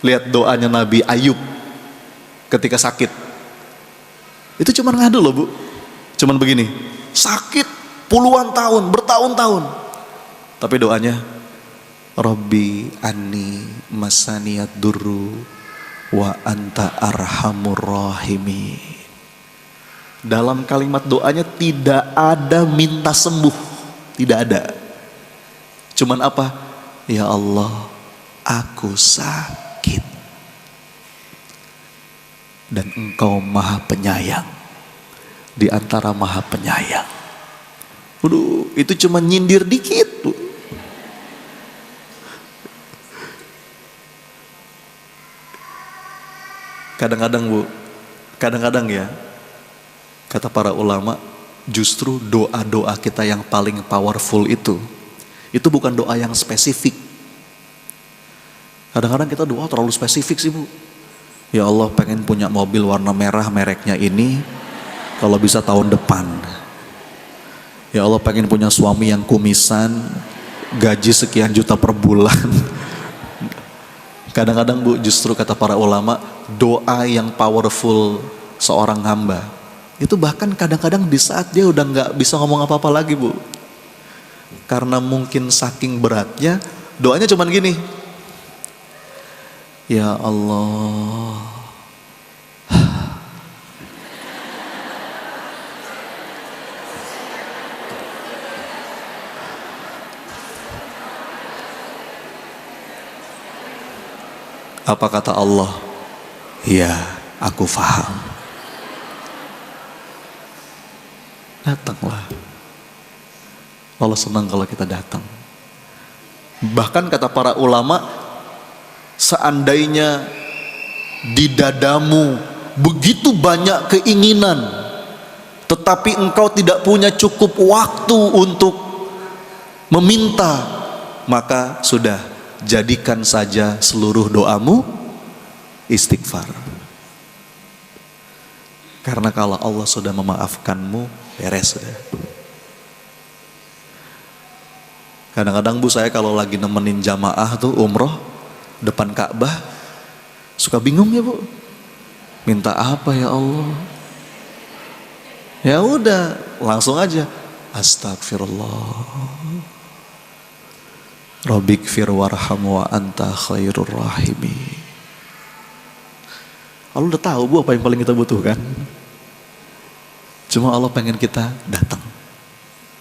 S1: Lihat doanya Nabi Ayub ketika sakit. Itu cuma ngadu loh Bu. Cuman begini, sakit puluhan tahun, bertahun-tahun. Tapi doanya, Rabbi anni masaniyad durru wa anta arhamur rahimin. Dalam kalimat doanya tidak ada minta sembuh. Tidak ada. Cuman apa? Ya Allah, aku sakit. Dan Engkau Maha Penyayang di antara Maha Penyayang. Waduh, itu cuma nyindir dikit Bu. Kadang-kadang Bu, kadang-kadang ya, kata para ulama, justru doa-doa kita yang paling powerful itu bukan doa yang spesifik. Kadang-kadang kita doa terlalu spesifik sih Bu. Ya Allah pengen punya mobil warna merah mereknya ini, Kalau bisa tahun depan. Ya Allah, pengen punya suami yang kumisan, gaji sekian juta per bulan. Kadang-kadang Bu, justru kata para ulama, doa yang powerful seorang hamba itu bahkan kadang-kadang di saat dia udah nggak bisa ngomong apa-apa lagi Bu, karena mungkin saking beratnya doanya cuman gini, ya Allah, apa kata Allah? Ya, aku faham. Datanglah. Allah senang kalau kita datang. Bahkan kata para ulama, seandainya di dadamu begitu banyak keinginan, tetapi engkau tidak punya cukup waktu untuk meminta, maka sudah, jadikan saja seluruh doamu istighfar. Karena kalau Allah sudah memaafkanmu, beres sudah. Kadang-kadang Bu, saya kalau lagi nemenin jamaah tuh umroh depan Ka'bah, suka bingung ya Bu, minta apa ya Allah? Ya udah, langsung aja astagfirullah, Rabbikfir warham wa anta khairur rahimin. Allah udah tahu Bu apa yang paling kita butuhkan. Cuma Allah pengen kita datang,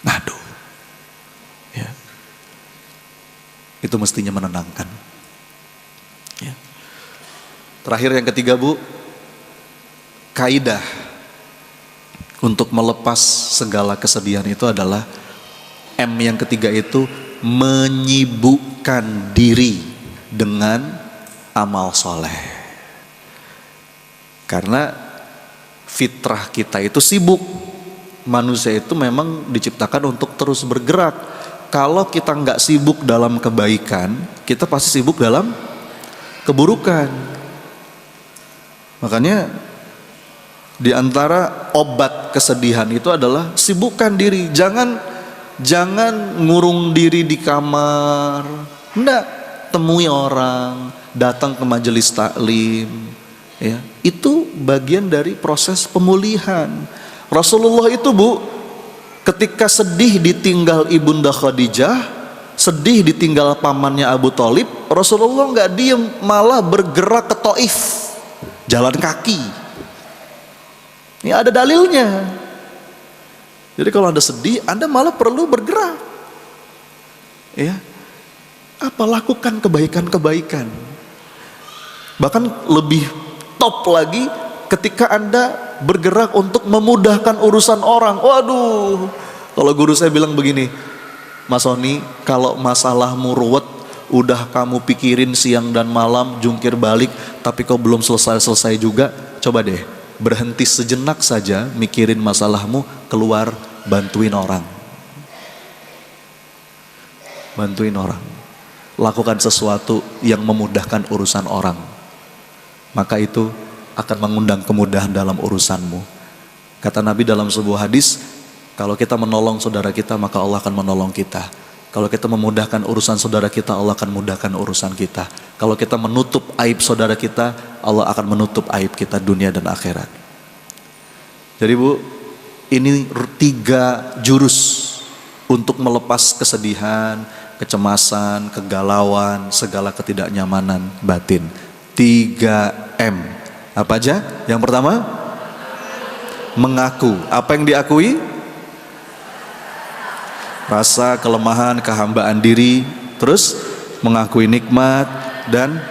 S1: ngadu. Ya. Itu mestinya menenangkan. Ya. Terakhir yang ketiga Bu, kaidah untuk melepas segala kesedihan itu adalah M yang ketiga itu, menyibukkan diri dengan amal soleh. Karena fitrah kita itu sibuk. Manusia itu memang diciptakan untuk terus bergerak. Kalau kita nggak sibuk dalam kebaikan, kita pasti sibuk dalam keburukan. Makanya di antara obat kesedihan itu adalah sibukkan diri. Jangan ngurung diri di kamar. Enggak, temui orang, datang ke majelis taklim. Ya, itu bagian dari proses pemulihan. Rasulullah itu Bu, ketika sedih ditinggal ibunda Khadijah, sedih ditinggal pamannya Abu Thalib, Rasulullah nggak diem, malah bergerak ke Taif, jalan kaki. Ini ada dalilnya. Jadi kalau Anda sedih, Anda malah perlu bergerak. Ya, apa, lakukan kebaikan-kebaikan. Bahkan lebih top lagi ketika Anda bergerak untuk memudahkan urusan orang. Waduh, kalau guru saya bilang begini, Mas Soni, kalau masalahmu ruwet, udah kamu pikirin siang dan malam, jungkir balik, tapi kau belum selesai-selesai juga, coba deh berhenti sejenak saja mikirin masalahmu, keluar bantuin orang. Bantuin orang. Lakukan sesuatu yang memudahkan urusan orang. Maka itu akan mengundang kemudahan dalam urusanmu. Kata Nabi dalam sebuah hadis, kalau kita menolong saudara kita, maka Allah akan menolong kita. Kalau kita memudahkan urusan saudara kita, Allah akan mudahkan urusan kita. Kalau kita menutup aib saudara kita, Allah akan menutup aib kita dunia dan akhirat. Jadi Bu, ini 3 jurus untuk melepas kesedihan, kecemasan, kegalauan, segala ketidaknyamanan batin. 3M. Apa aja? Yang pertama, mengaku. Apa yang diakui? Rasa kelemahan, kehambaan diri. Terus mengakui nikmat dan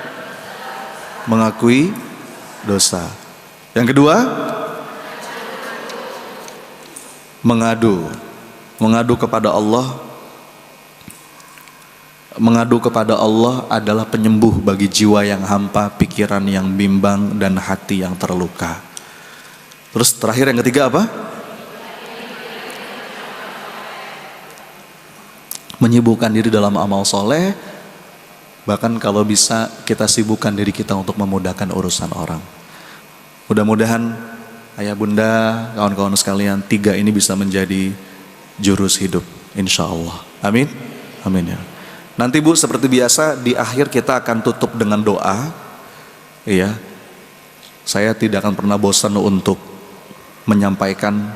S1: mengakui dosa. Yang kedua, mengadu. Mengadu kepada Allah. Mengadu kepada Allah adalah penyembuh bagi jiwa yang hampa, pikiran yang bimbang, dan hati yang terluka. Terus terakhir yang ketiga apa? Menyibukkan diri dalam amal soleh. Bahkan kalau bisa kita sibukkan diri kita untuk memudahkan urusan orang. Mudah-mudahan ayah bunda, kawan-kawan sekalian, 3 ini bisa menjadi jurus hidup, insya Allah. Amin, amin ya. Nanti Bu, seperti biasa di akhir kita akan tutup dengan doa. Iya, saya tidak akan pernah bosan untuk menyampaikan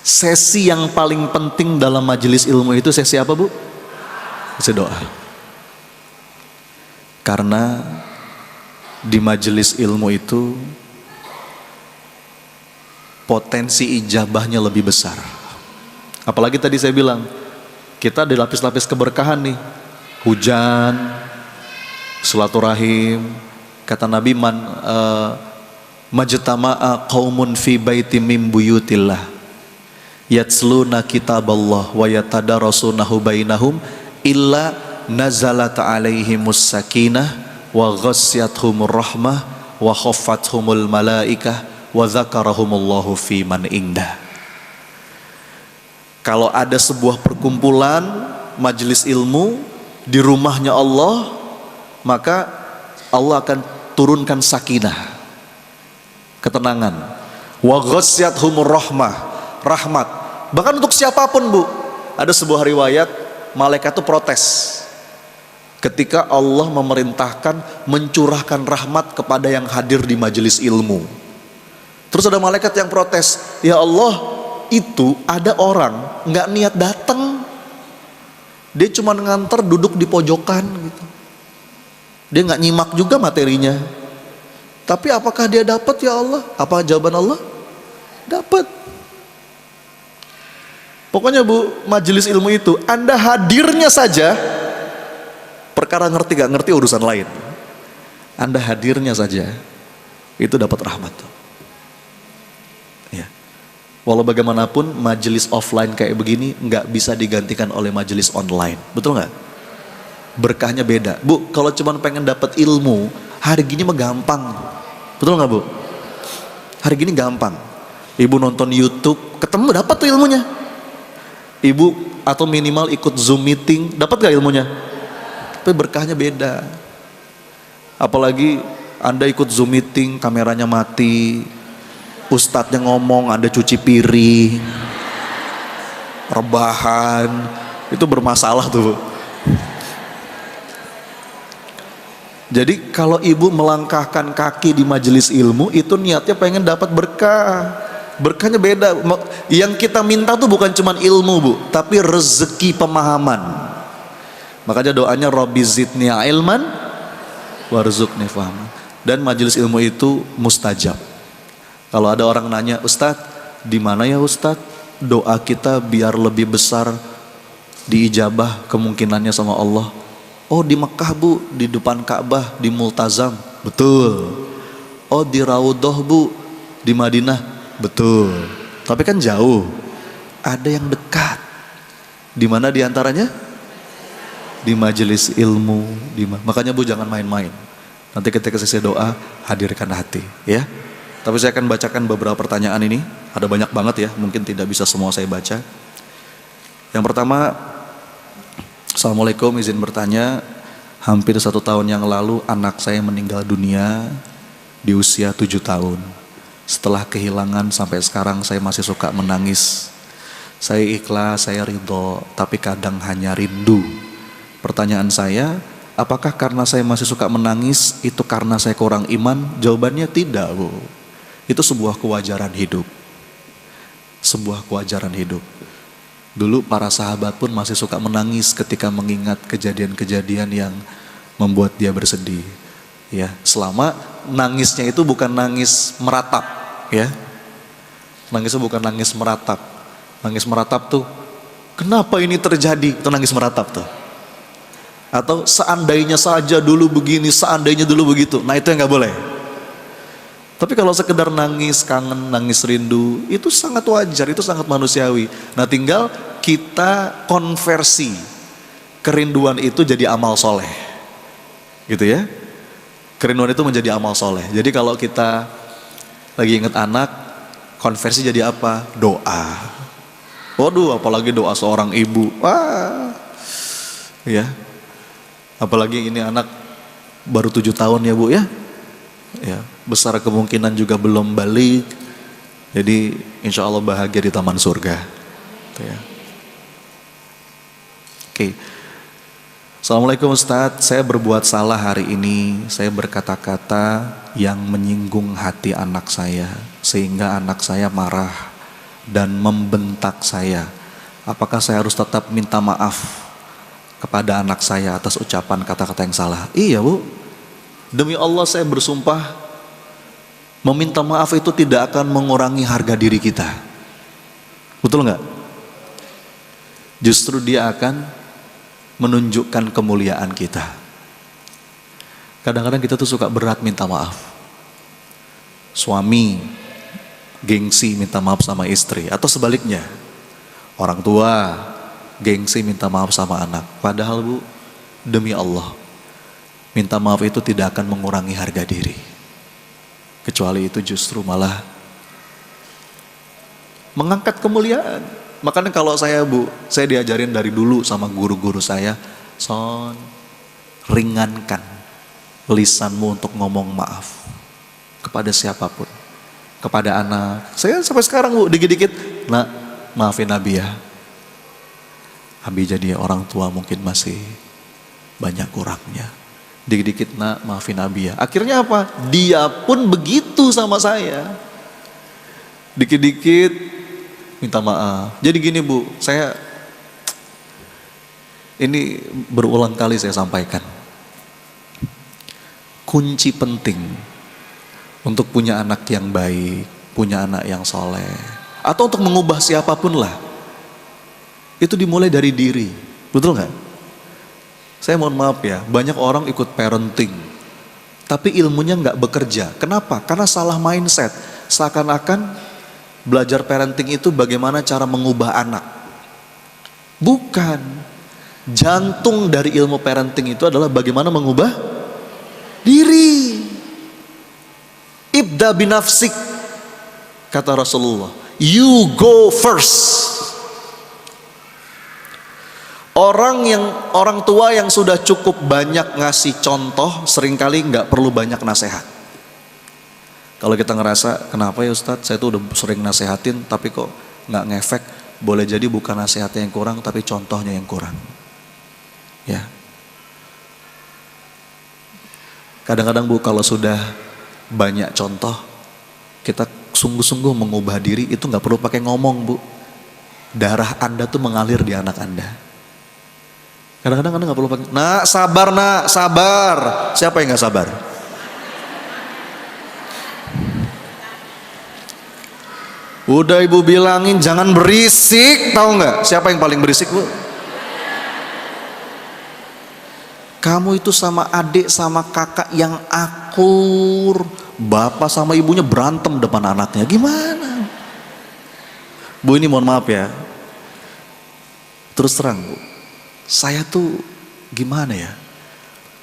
S1: sesi yang paling penting dalam majelis ilmu itu sesi apa Bu? Sesi doa. Karena di majelis ilmu itu potensi ijabahnya lebih besar. Apalagi tadi saya bilang, kita di lapis-lapis keberkahan nih. Hujan, silaturahim. Kata Nabi, majtama'a qaumun fi baitim min buyutillah yatsluna kitaballah wa yatadarasunahu bainahum illa nazalat alaihimus sakinah wa ghasyiyatuhumur rahmah wa khaffathumul malaikah wa dzakarahumullahu fi man indah. Kalau ada sebuah perkumpulan majelis ilmu di rumahnya Allah, maka Allah akan turunkan sakinah, ketenangan, wa ghasyiyatuhumur rahmah, rahmat. Bahkan untuk siapapun Bu, ada sebuah riwayat malaikat itu protes ketika Allah memerintahkan mencurahkan rahmat kepada yang hadir di majelis ilmu. Terus ada malaikat yang protes, ya Allah, itu ada orang nggak niat datang, dia cuma nganter duduk di pojokan gitu, dia nggak nyimak juga materinya, tapi apakah dia dapat ya Allah? Apa jawaban Allah? Dapat. Pokoknya Bu, majelis ilmu itu Anda hadirnya saja, perkara ngerti gak ngerti urusan lain, Anda hadirnya saja itu dapat rahmat. Ya. Walau bagaimanapun majelis offline kayak begini nggak bisa digantikan oleh majelis online, betul nggak? Berkahnya beda Bu. Kalau cuma pengen dapat ilmu hari gini mah gampang, betul nggak Bu? Hari gini gampang, Ibu nonton YouTube ketemu dapat tuh ilmunya. Ibu atau minimal ikut Zoom meeting dapat gak ilmunya? Tapi berkahnya beda. Apalagi Anda ikut Zoom meeting, kameranya mati, ustadznya ngomong, Anda cuci piring, rebahan, itu bermasalah tuh. Jadi kalau ibu melangkahkan kaki di majelis ilmu, itu niatnya pengen dapat berkah. Berkahnya beda. Yang kita minta tuh bukan cuma ilmu Bu, tapi rezeki pemahaman. Makanya doanya Rabbi zidni ilman warzuqni fahman. Dan majelis ilmu itu mustajab. Kalau ada orang nanya, Ustadz, di mana ya Ustadz doa kita biar lebih besar diijabah kemungkinannya sama Allah? Oh di Mekah Bu, di depan Ka'bah, di Multazam. Betul. Oh di Raudhah Bu, di Madinah. Betul. Tapi kan jauh. Ada yang dekat. Di mana diantaranya? Di majelis ilmu. Makanya Bu jangan main-main. Nanti ketika sesi doa hadirkan hati, ya. Tapi saya akan bacakan beberapa pertanyaan ini. Ada banyak banget ya, mungkin tidak bisa semua saya baca. Yang pertama, Assalamualaikum, izin bertanya. Hampir 1 tahun yang lalu anak saya meninggal dunia di usia 7 tahun. Setelah kehilangan sampai sekarang saya masih suka menangis. Saya ikhlas, saya ridho, tapi kadang hanya rindu. Pertanyaan saya, apakah karena saya masih suka menangis itu karena saya kurang iman? Jawabannya tidak Bu. Itu sebuah kewajaran hidup. Sebuah kewajaran hidup. Dulu para sahabat pun masih suka menangis ketika mengingat kejadian-kejadian yang membuat dia bersedih. Ya, selama nangisnya itu bukan nangis meratap, ya. Nangisnya bukan nangis meratap. Nangis meratap tuh, kenapa ini terjadi? Itu nangis meratap tuh. Atau seandainya saja dulu begini, seandainya dulu begitu. Nah itu yang nggak boleh. Tapi kalau sekedar nangis kangen, nangis rindu, itu sangat wajar, itu sangat manusiawi. Nah tinggal kita konversi kerinduan itu jadi amal soleh, gitu ya. Kerinduan itu menjadi amal soleh. Jadi kalau kita lagi ingat anak, konversi jadi apa? Doa. Waduh, apalagi doa seorang ibu. Wah, ya. Apalagi ini anak baru 7 tahun ya Bu ya. Ya, besar kemungkinan juga belum balik. Jadi insya Allah bahagia di taman surga. Gitu ya. Oke. Assalamualaikum Ustadz, saya berbuat salah hari ini. Saya berkata-kata yang menyinggung hati anak saya, sehingga anak saya marah dan membentak saya. Apakah saya harus tetap minta maaf kepada anak saya atas ucapan kata-kata yang salah? Iya Bu, demi Allah saya bersumpah, meminta maaf itu tidak akan mengurangi harga diri kita. Betul nggak? Justru dia akan menunjukkan kemuliaan kita. Kadang-kadang kita tuh suka berat minta maaf. Suami gengsi minta maaf sama istri, atau sebaliknya, orang tua gengsi minta maaf sama anak. Padahal Bu, demi Allah, minta maaf itu tidak akan mengurangi harga diri. Kecuali itu justru malah mengangkat kemuliaan. Makanya kalau saya Bu, saya diajarin dari dulu sama guru-guru saya, Son, ringankan lisanmu untuk ngomong maaf kepada siapapun, kepada anak. Saya sampai sekarang Bu, dikit-dikit, nak maafin Abi ya. Abi jadi orang tua mungkin masih banyak kurangnya. Dikit-dikit, nak maafin Abi ya. Akhirnya apa? Dia pun begitu sama saya. Dikit-dikit minta maaf. Jadi gini Bu, saya ini berulang kali saya sampaikan. Kunci penting untuk punya anak yang baik, punya anak yang soleh, atau untuk mengubah siapapun lah, itu dimulai dari diri. Betul nggak? Saya mohon maaf ya, banyak orang ikut parenting, tapi ilmunya nggak bekerja. Kenapa? Karena salah mindset. Seakan-akan belajar parenting itu bagaimana cara mengubah anak. Bukan. Jantung dari ilmu parenting itu adalah bagaimana mengubah diri. Ibda binafsik, kata Rasulullah. You go first. Orang tua yang sudah cukup banyak ngasih contoh, seringkali nggak perlu banyak nasihat. Kalau kita ngerasa, kenapa ya Ustadz, saya tuh udah sering nasehatin tapi kok nggak ngefek, boleh jadi bukan nasihatnya yang kurang, tapi contohnya yang kurang. Ya. Kadang-kadang Bu, kalau sudah banyak contoh, kita sungguh-sungguh mengubah diri, itu nggak perlu pakai ngomong Bu. Darah Anda tuh mengalir di anak Anda. Kadang-kadang Anda nggak perlu pakai, nak sabar. Siapa yang nggak sabar? Udah Ibu bilangin jangan berisik, tahu nggak? Siapa yang paling berisik Bu? Kamu itu sama adik sama kakak yang akur, bapak sama ibunya berantem depan anaknya, gimana? Bu, ini mohon maaf ya, terus terang Bu, saya tuh gimana ya?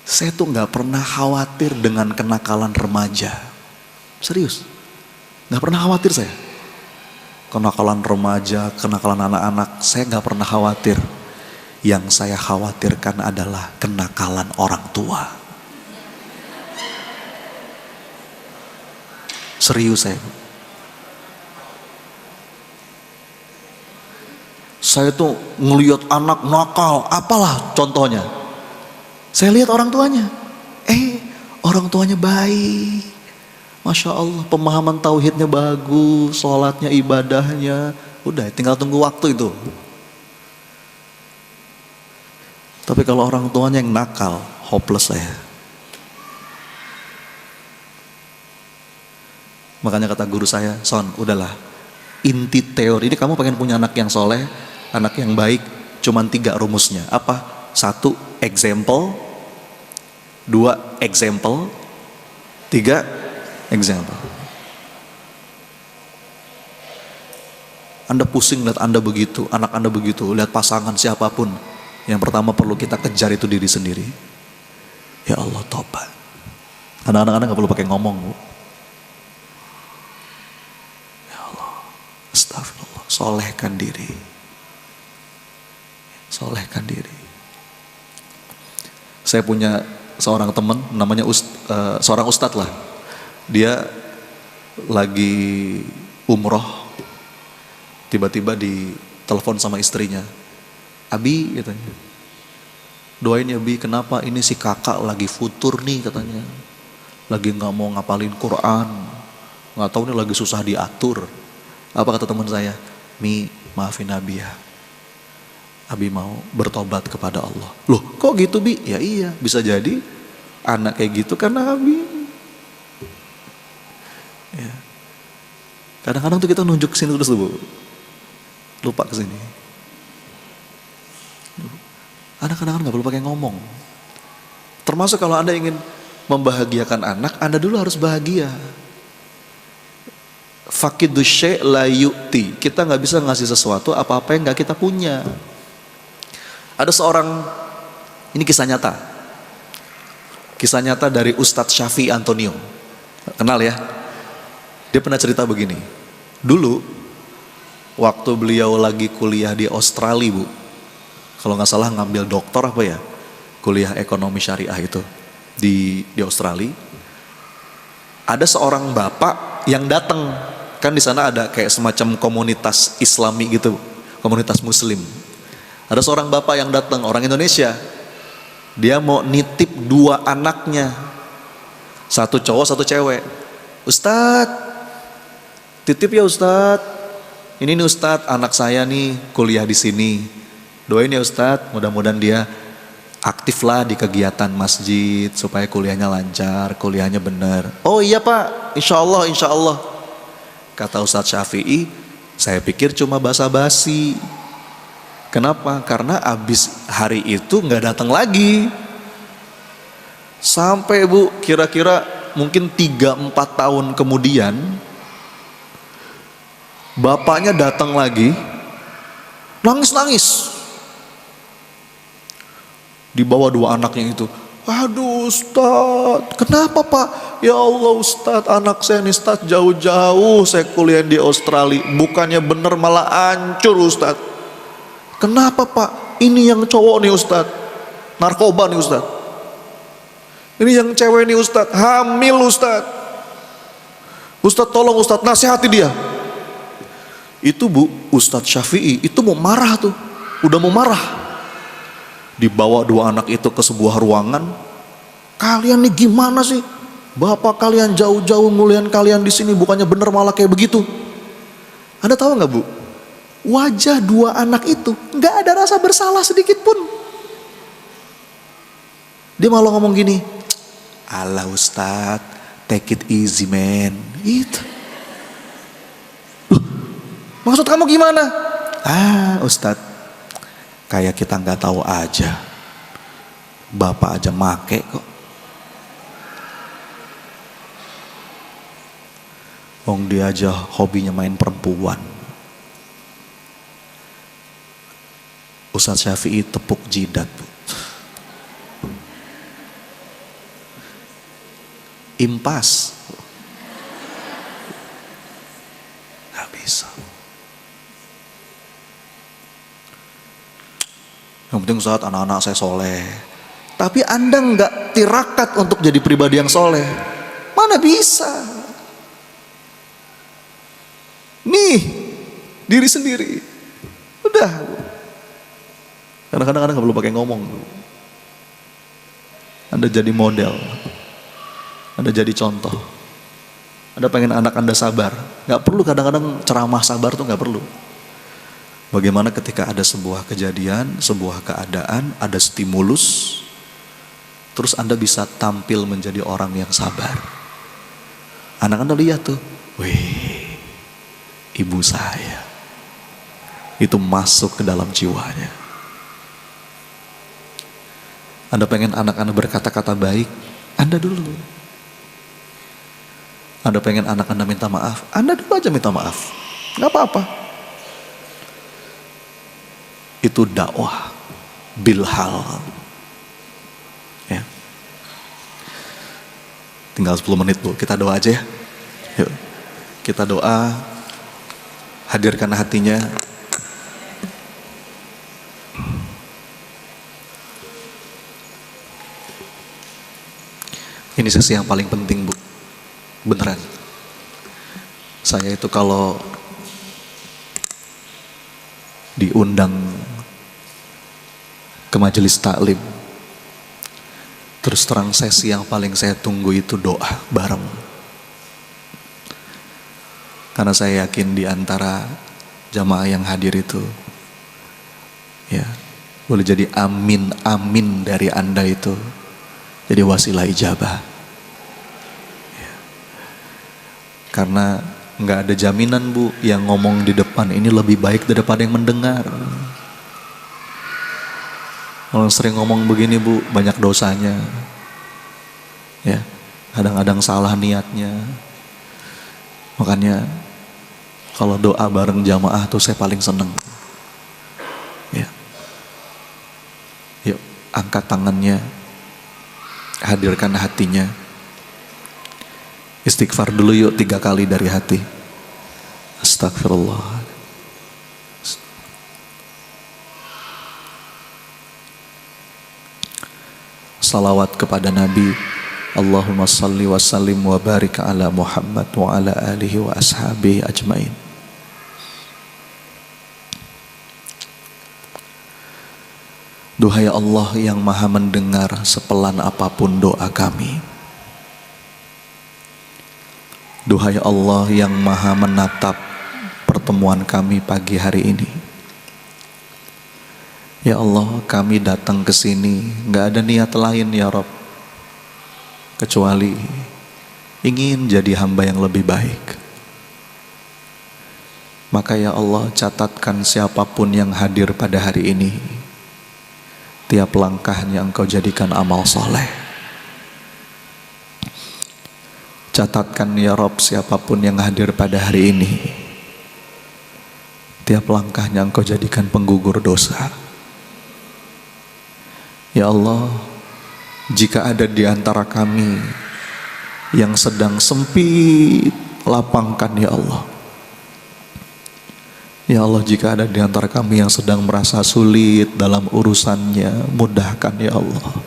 S1: Saya tuh nggak pernah khawatir dengan kenakalan remaja, serius, nggak pernah khawatir saya. Kenakalan remaja, kenakalan anak-anak, saya nggak pernah khawatir. Yang saya khawatirkan adalah kenakalan orang tua. Serius saya. Saya tuh ngelihat anak nakal, apalah contohnya. Saya lihat orang tuanya. Orang tuanya baik. Masya Allah, pemahaman tauhidnya bagus, sholatnya, ibadahnya, udah tinggal tunggu waktu itu. Tapi kalau orang tuanya yang nakal, hopeless saya. Makanya kata guru saya, Son, udahlah, inti teori ini kamu pengen punya anak yang soleh, anak yang baik, cuman 3 rumusnya. Apa? 1, example. 2, example. 3, example. Anda pusing lihat Anda begitu, anak Anda begitu, lihat pasangan siapapun, yang pertama perlu kita kejar itu diri sendiri. Ya Allah, tobat. Anak-anak Anda gak perlu pakai ngomong Bu. Ya Allah, astagfirullah, solehkan diri. Solehkan diri. Saya punya seorang teman, namanya seorang ustadz lah. Dia lagi umroh, tiba-tiba ditelepon sama istrinya. Abi katanya, doain ya Bi, kenapa ini si kakak lagi futur nih katanya. Lagi gak mau ngapalin Quran, gak tahu nih lagi susah diatur. Apa kata teman saya? Mi, maafin Abi ya, Abi mau bertobat kepada Allah. Loh kok gitu Bi? Ya iya, bisa jadi anak kayak gitu karena Abi. Ya. Kadang-kadang tuh kita nunjuk ke sini terus tuh Bu, lupa ke sini. Anak kadang-kadang nggak perlu pakai ngomong. Termasuk kalau Anda ingin membahagiakan anak, Anda dulu harus bahagia. Faqidu syai' la yu'ti. Kita nggak bisa ngasih sesuatu apa-apa yang nggak kita punya. Ada seorang, ini kisah nyata. Kisah nyata dari Ustadz Syafi'i Antonio. Kenal ya? Dia pernah cerita begini. Dulu waktu beliau lagi kuliah di Australia Bu, kalau nggak salah ngambil doktor apa ya, kuliah ekonomi syariah itu di Australia. Ada seorang bapak yang datang, kan di sana ada kayak semacam komunitas Islami gitu, komunitas Muslim. Ada seorang bapak yang datang, orang Indonesia. Dia mau nitip 2 anaknya, 1 cowok 1 cewek. Ustadz, titip ya Ustadz. Ini nih Ustadz, anak saya nih kuliah di sini. Doain ya Ustadz, mudah-mudahan dia aktif lah di kegiatan masjid supaya kuliahnya lancar, kuliahnya benar. Oh iya Pak, insya Allah, insya Allah. Kata Ustadz Syafi'i, saya pikir cuma basa-basi. Kenapa? Karena abis hari itu nggak datang lagi. Sampai Bu, kira-kira mungkin 3-4 tahun kemudian, bapaknya datang lagi, nangis-nangis. Dibawa 2 anaknya itu. Aduh Ustadz, kenapa Pak? Ya Allah Ustadz, anak saya nih Ustadz jauh-jauh saya kuliah di Australia. Bukannya bener malah hancur Ustadz. Kenapa Pak? Ini yang cowok nih Ustadz, narkoba nih Ustadz. Ini yang cewek nih Ustadz, hamil Ustadz. Ustadz tolong Ustadz, nasihati dia. Itu Bu, Ustadz Syafi'i itu mau marah tuh, udah mau marah. Dibawa 2 anak itu ke sebuah ruangan. Kalian nih gimana sih? Bapak kalian jauh-jauh ngulian kalian di sini, bukannya bener malah kayak begitu. Anda tahu nggak Bu? Wajah 2 anak itu nggak ada rasa bersalah sedikit pun. Dia malah ngomong gini, alah Ustadz, take it easy man. Itu. Maksud kamu gimana? Ah Ustadz, kayak kita nggak tahu aja. Bapak aja make kok. Wong dia aja hobinya main perempuan. Ustadz Syafi'i tepuk jidat Bu. Impas. Gak bisa. Yang penting Ustadz anak-anak saya soleh. Tapi Anda nggak tirakat untuk jadi pribadi yang soleh. Mana bisa. Nih, diri sendiri. Udah. Kadang-kadang nggak perlu pakai ngomong. Anda jadi model. Anda jadi contoh. Anda pengen anak Anda sabar. Nggak perlu kadang-kadang ceramah sabar tuh nggak perlu. Bagaimana ketika ada sebuah kejadian, sebuah keadaan, ada stimulus, terus Anda bisa tampil menjadi orang yang sabar. Anak Anda lihat tuh, wih, ibu saya. Itu masuk ke dalam jiwanya. Anda pengen anak Anda berkata-kata baik, Anda dulu. Anda pengen anak Anda minta maaf, Anda dulu aja minta maaf. Gak apa-apa. Itu dakwah bilhal. Ya. Tinggal 10 menit Bu, kita doa aja ya. Yuk. Kita doa, hadirkan hatinya. Ini sesi yang paling penting Bu. Beneran. Saya itu kalau diundang ke majelis taklim, terus terang sesi yang paling saya tunggu itu doa bareng. Karena saya yakin di antara jamaah yang hadir itu, ya, boleh jadi amin dari Anda itu jadi wasilah ijabah. Ya. Karena nggak ada jaminan Bu, yang ngomong di depan ini lebih baik daripada yang mendengar. Kalau sering ngomong begini Bu, banyak dosanya. Ya, kadang-kadang salah niatnya. Makanya kalau doa bareng jamaah tuh saya paling seneng. Ya. Yuk, angkat tangannya, hadirkan hatinya. Istighfar dulu yuk 3 kali dari hati. Astagfirullah. Salawat kepada Nabi. Allahumma salli wa sallim wa barik ala Muhammad wa ala alihi wa ashabihi ajmain. Duhai Allah yang maha mendengar sepelan apapun doa kami. Duhai Allah yang maha menatap pertemuan kami pagi hari ini. Ya Allah, kami datang ke sini gak ada niat lain ya Rabb, kecuali ingin jadi hamba yang lebih baik. Maka ya Allah, catatkan siapapun yang hadir pada hari ini, tiap langkahnya Engkau jadikan amal soleh. Catatkan ya Rabb siapapun yang hadir pada hari ini, tiap langkahnya Engkau jadikan penggugur dosa. Ya Allah, jika ada di antara kami yang sedang sempit, lapangkan ya Allah. Ya Allah, jika ada di antara kami yang sedang merasa sulit dalam urusannya, mudahkan ya Allah.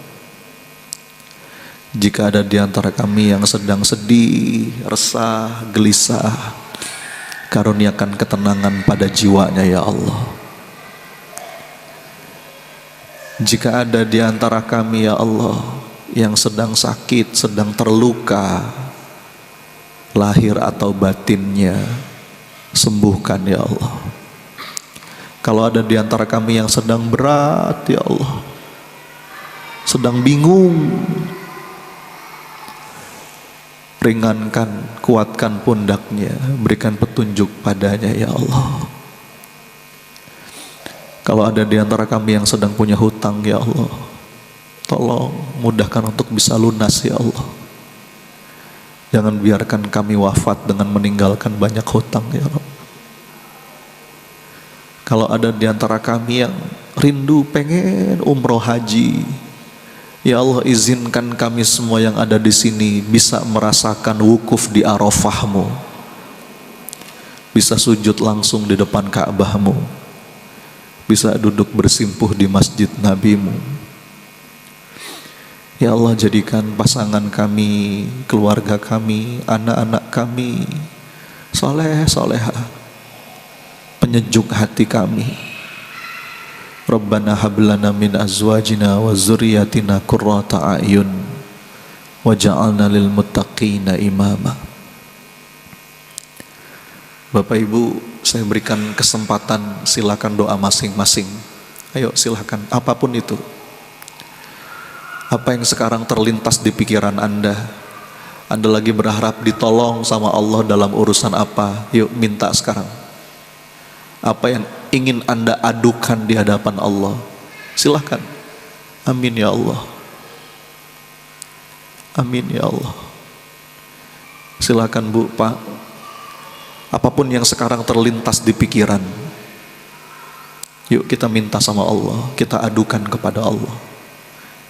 S1: Jika ada di antara kami yang sedang sedih, resah, gelisah, karuniakan ketenangan pada jiwanya ya Allah. Jika ada di antara kami ya Allah yang sedang sakit, sedang terluka, lahir atau batinnya, sembuhkan ya Allah. Kalau ada di antara kami yang sedang berat ya Allah, sedang bingung, ringankan, kuatkan pundaknya, berikan petunjuk padanya ya Allah. Kalau ada di antara kami yang sedang punya hutang ya Allah, tolong mudahkan untuk bisa lunas ya Allah. Jangan biarkan kami wafat dengan meninggalkan banyak hutang ya Allah. Kalau ada di antara kami yang rindu pengen umroh haji, ya Allah, izinkan kami semua yang ada di sini bisa merasakan wukuf di Arafah-Mu, bisa sujud langsung di depan Ka'bah-Mu, bisa duduk bersimpuh di masjid Nabi-Mu. Ya Allah, jadikan pasangan kami, keluarga kami, anak-anak kami soleh soleha, penyejuk hati kami. Rabbana hablana min azwajina wa zurriyatina qurrata a'yun waj'alna lil muttaqina imama. Bapak Ibu, saya berikan kesempatan, silakan doa masing-masing. Ayo silakan, apapun itu. Apa yang sekarang terlintas di pikiran Anda? Anda lagi berharap ditolong sama Allah dalam urusan apa? Yuk minta sekarang. Apa yang ingin Anda adukan di hadapan Allah? Silakan. Amin ya Allah. Amin ya Allah. Silakan Bu, Pak. Apapun yang sekarang terlintas di pikiran, yuk kita minta sama Allah, kita adukan kepada Allah.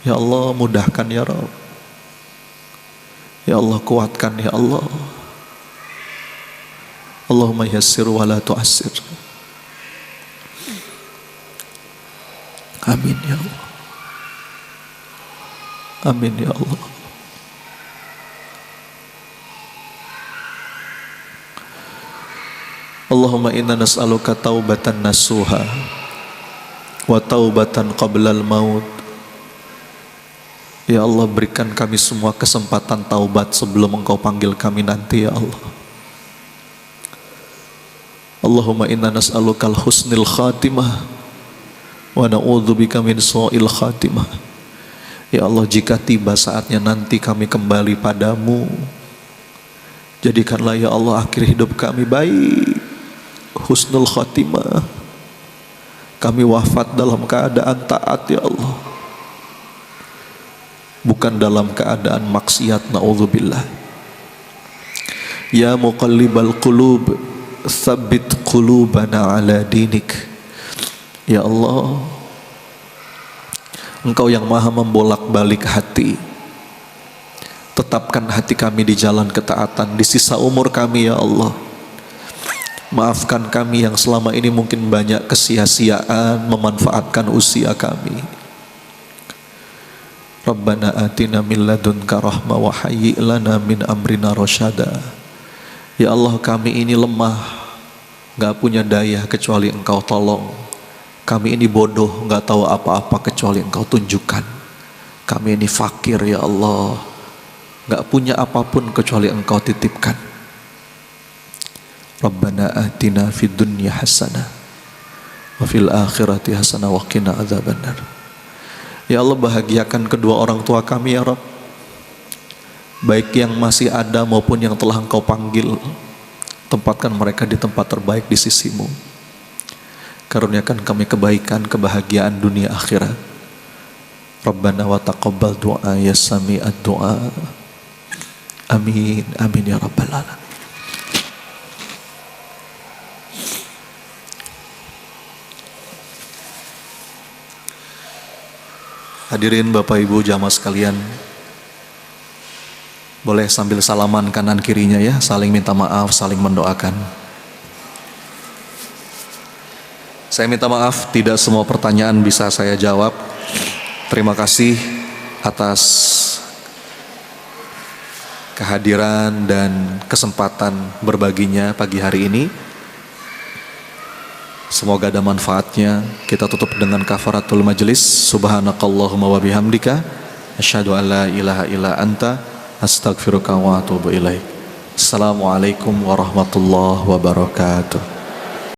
S1: Ya Allah, mudahkan ya Rabb. Ya Allah, kuatkan ya Allah. Allahumma yassir wa la tu'assir. Amin ya Allah. Amin ya Allah. Allahumma inna nas'aluka taubatan nasuha wa taubatan qablal maut. Ya Allah, berikan kami semua kesempatan taubat sebelum Engkau panggil kami nanti ya Allah. Allahumma inna nas'alukal husnil khatimah wa na'udzubika min su'il khatimah. Ya Allah, jika tiba saatnya nanti kami kembali padamu, jadikanlah ya Allah akhir hidup kami baik, husnul khatimah. Kami wafat dalam keadaan taat ya Allah, bukan dalam keadaan maksiat, na'udzubillah. Ya muqallibal qulub, tsabbit qulubana ala dinik. Ya Allah, Engkau yang maha membolak-balik hati, tetapkan hati kami di jalan ketaatan di sisa umur kami ya Allah. Maafkan kami yang selama ini mungkin banyak kesia-siaan memanfaatkan usia kami. Rabbana atina min ladunka rahmah wa hayyi' lana min amrina rasyada. Ya Allah, kami ini lemah, gak punya daya kecuali Engkau tolong. Kami ini bodoh, gak tahu apa-apa kecuali Engkau tunjukkan. Kami ini fakir ya Allah, gak punya apapun kecuali Engkau titipkan. Rabbana atina fid dunya hasanah wa fil akhirati hasanah wa qina adzabannar. Ya Allah, bahagiakan kedua orang tua kami ya Rabb, baik yang masih ada maupun yang telah Engkau panggil. Tempatkan mereka di tempat terbaik di sisi-Mu. Karuniakan kami kebaikan, kebahagiaan dunia akhirat. Rabbana wa taqabbal du'a ya sami'ad du'a. Amin, amin ya rabbal alamin. Hadirin Bapak Ibu jamaah sekalian, boleh sambil salaman kanan kirinya ya, saling minta maaf, saling mendoakan. Saya minta maaf tidak semua pertanyaan bisa saya jawab. Terima kasih atas kehadiran dan kesempatan berbaginya pagi hari ini. Semoga ada manfaatnya. Kita tutup dengan kafaratul majlis. Subhanakallahumma wa bihamdika asyhadu an la ilaha illa anta astaghfiruka wa atubu ilaik. Assalamualaikum warahmatullahi wabarakatuh.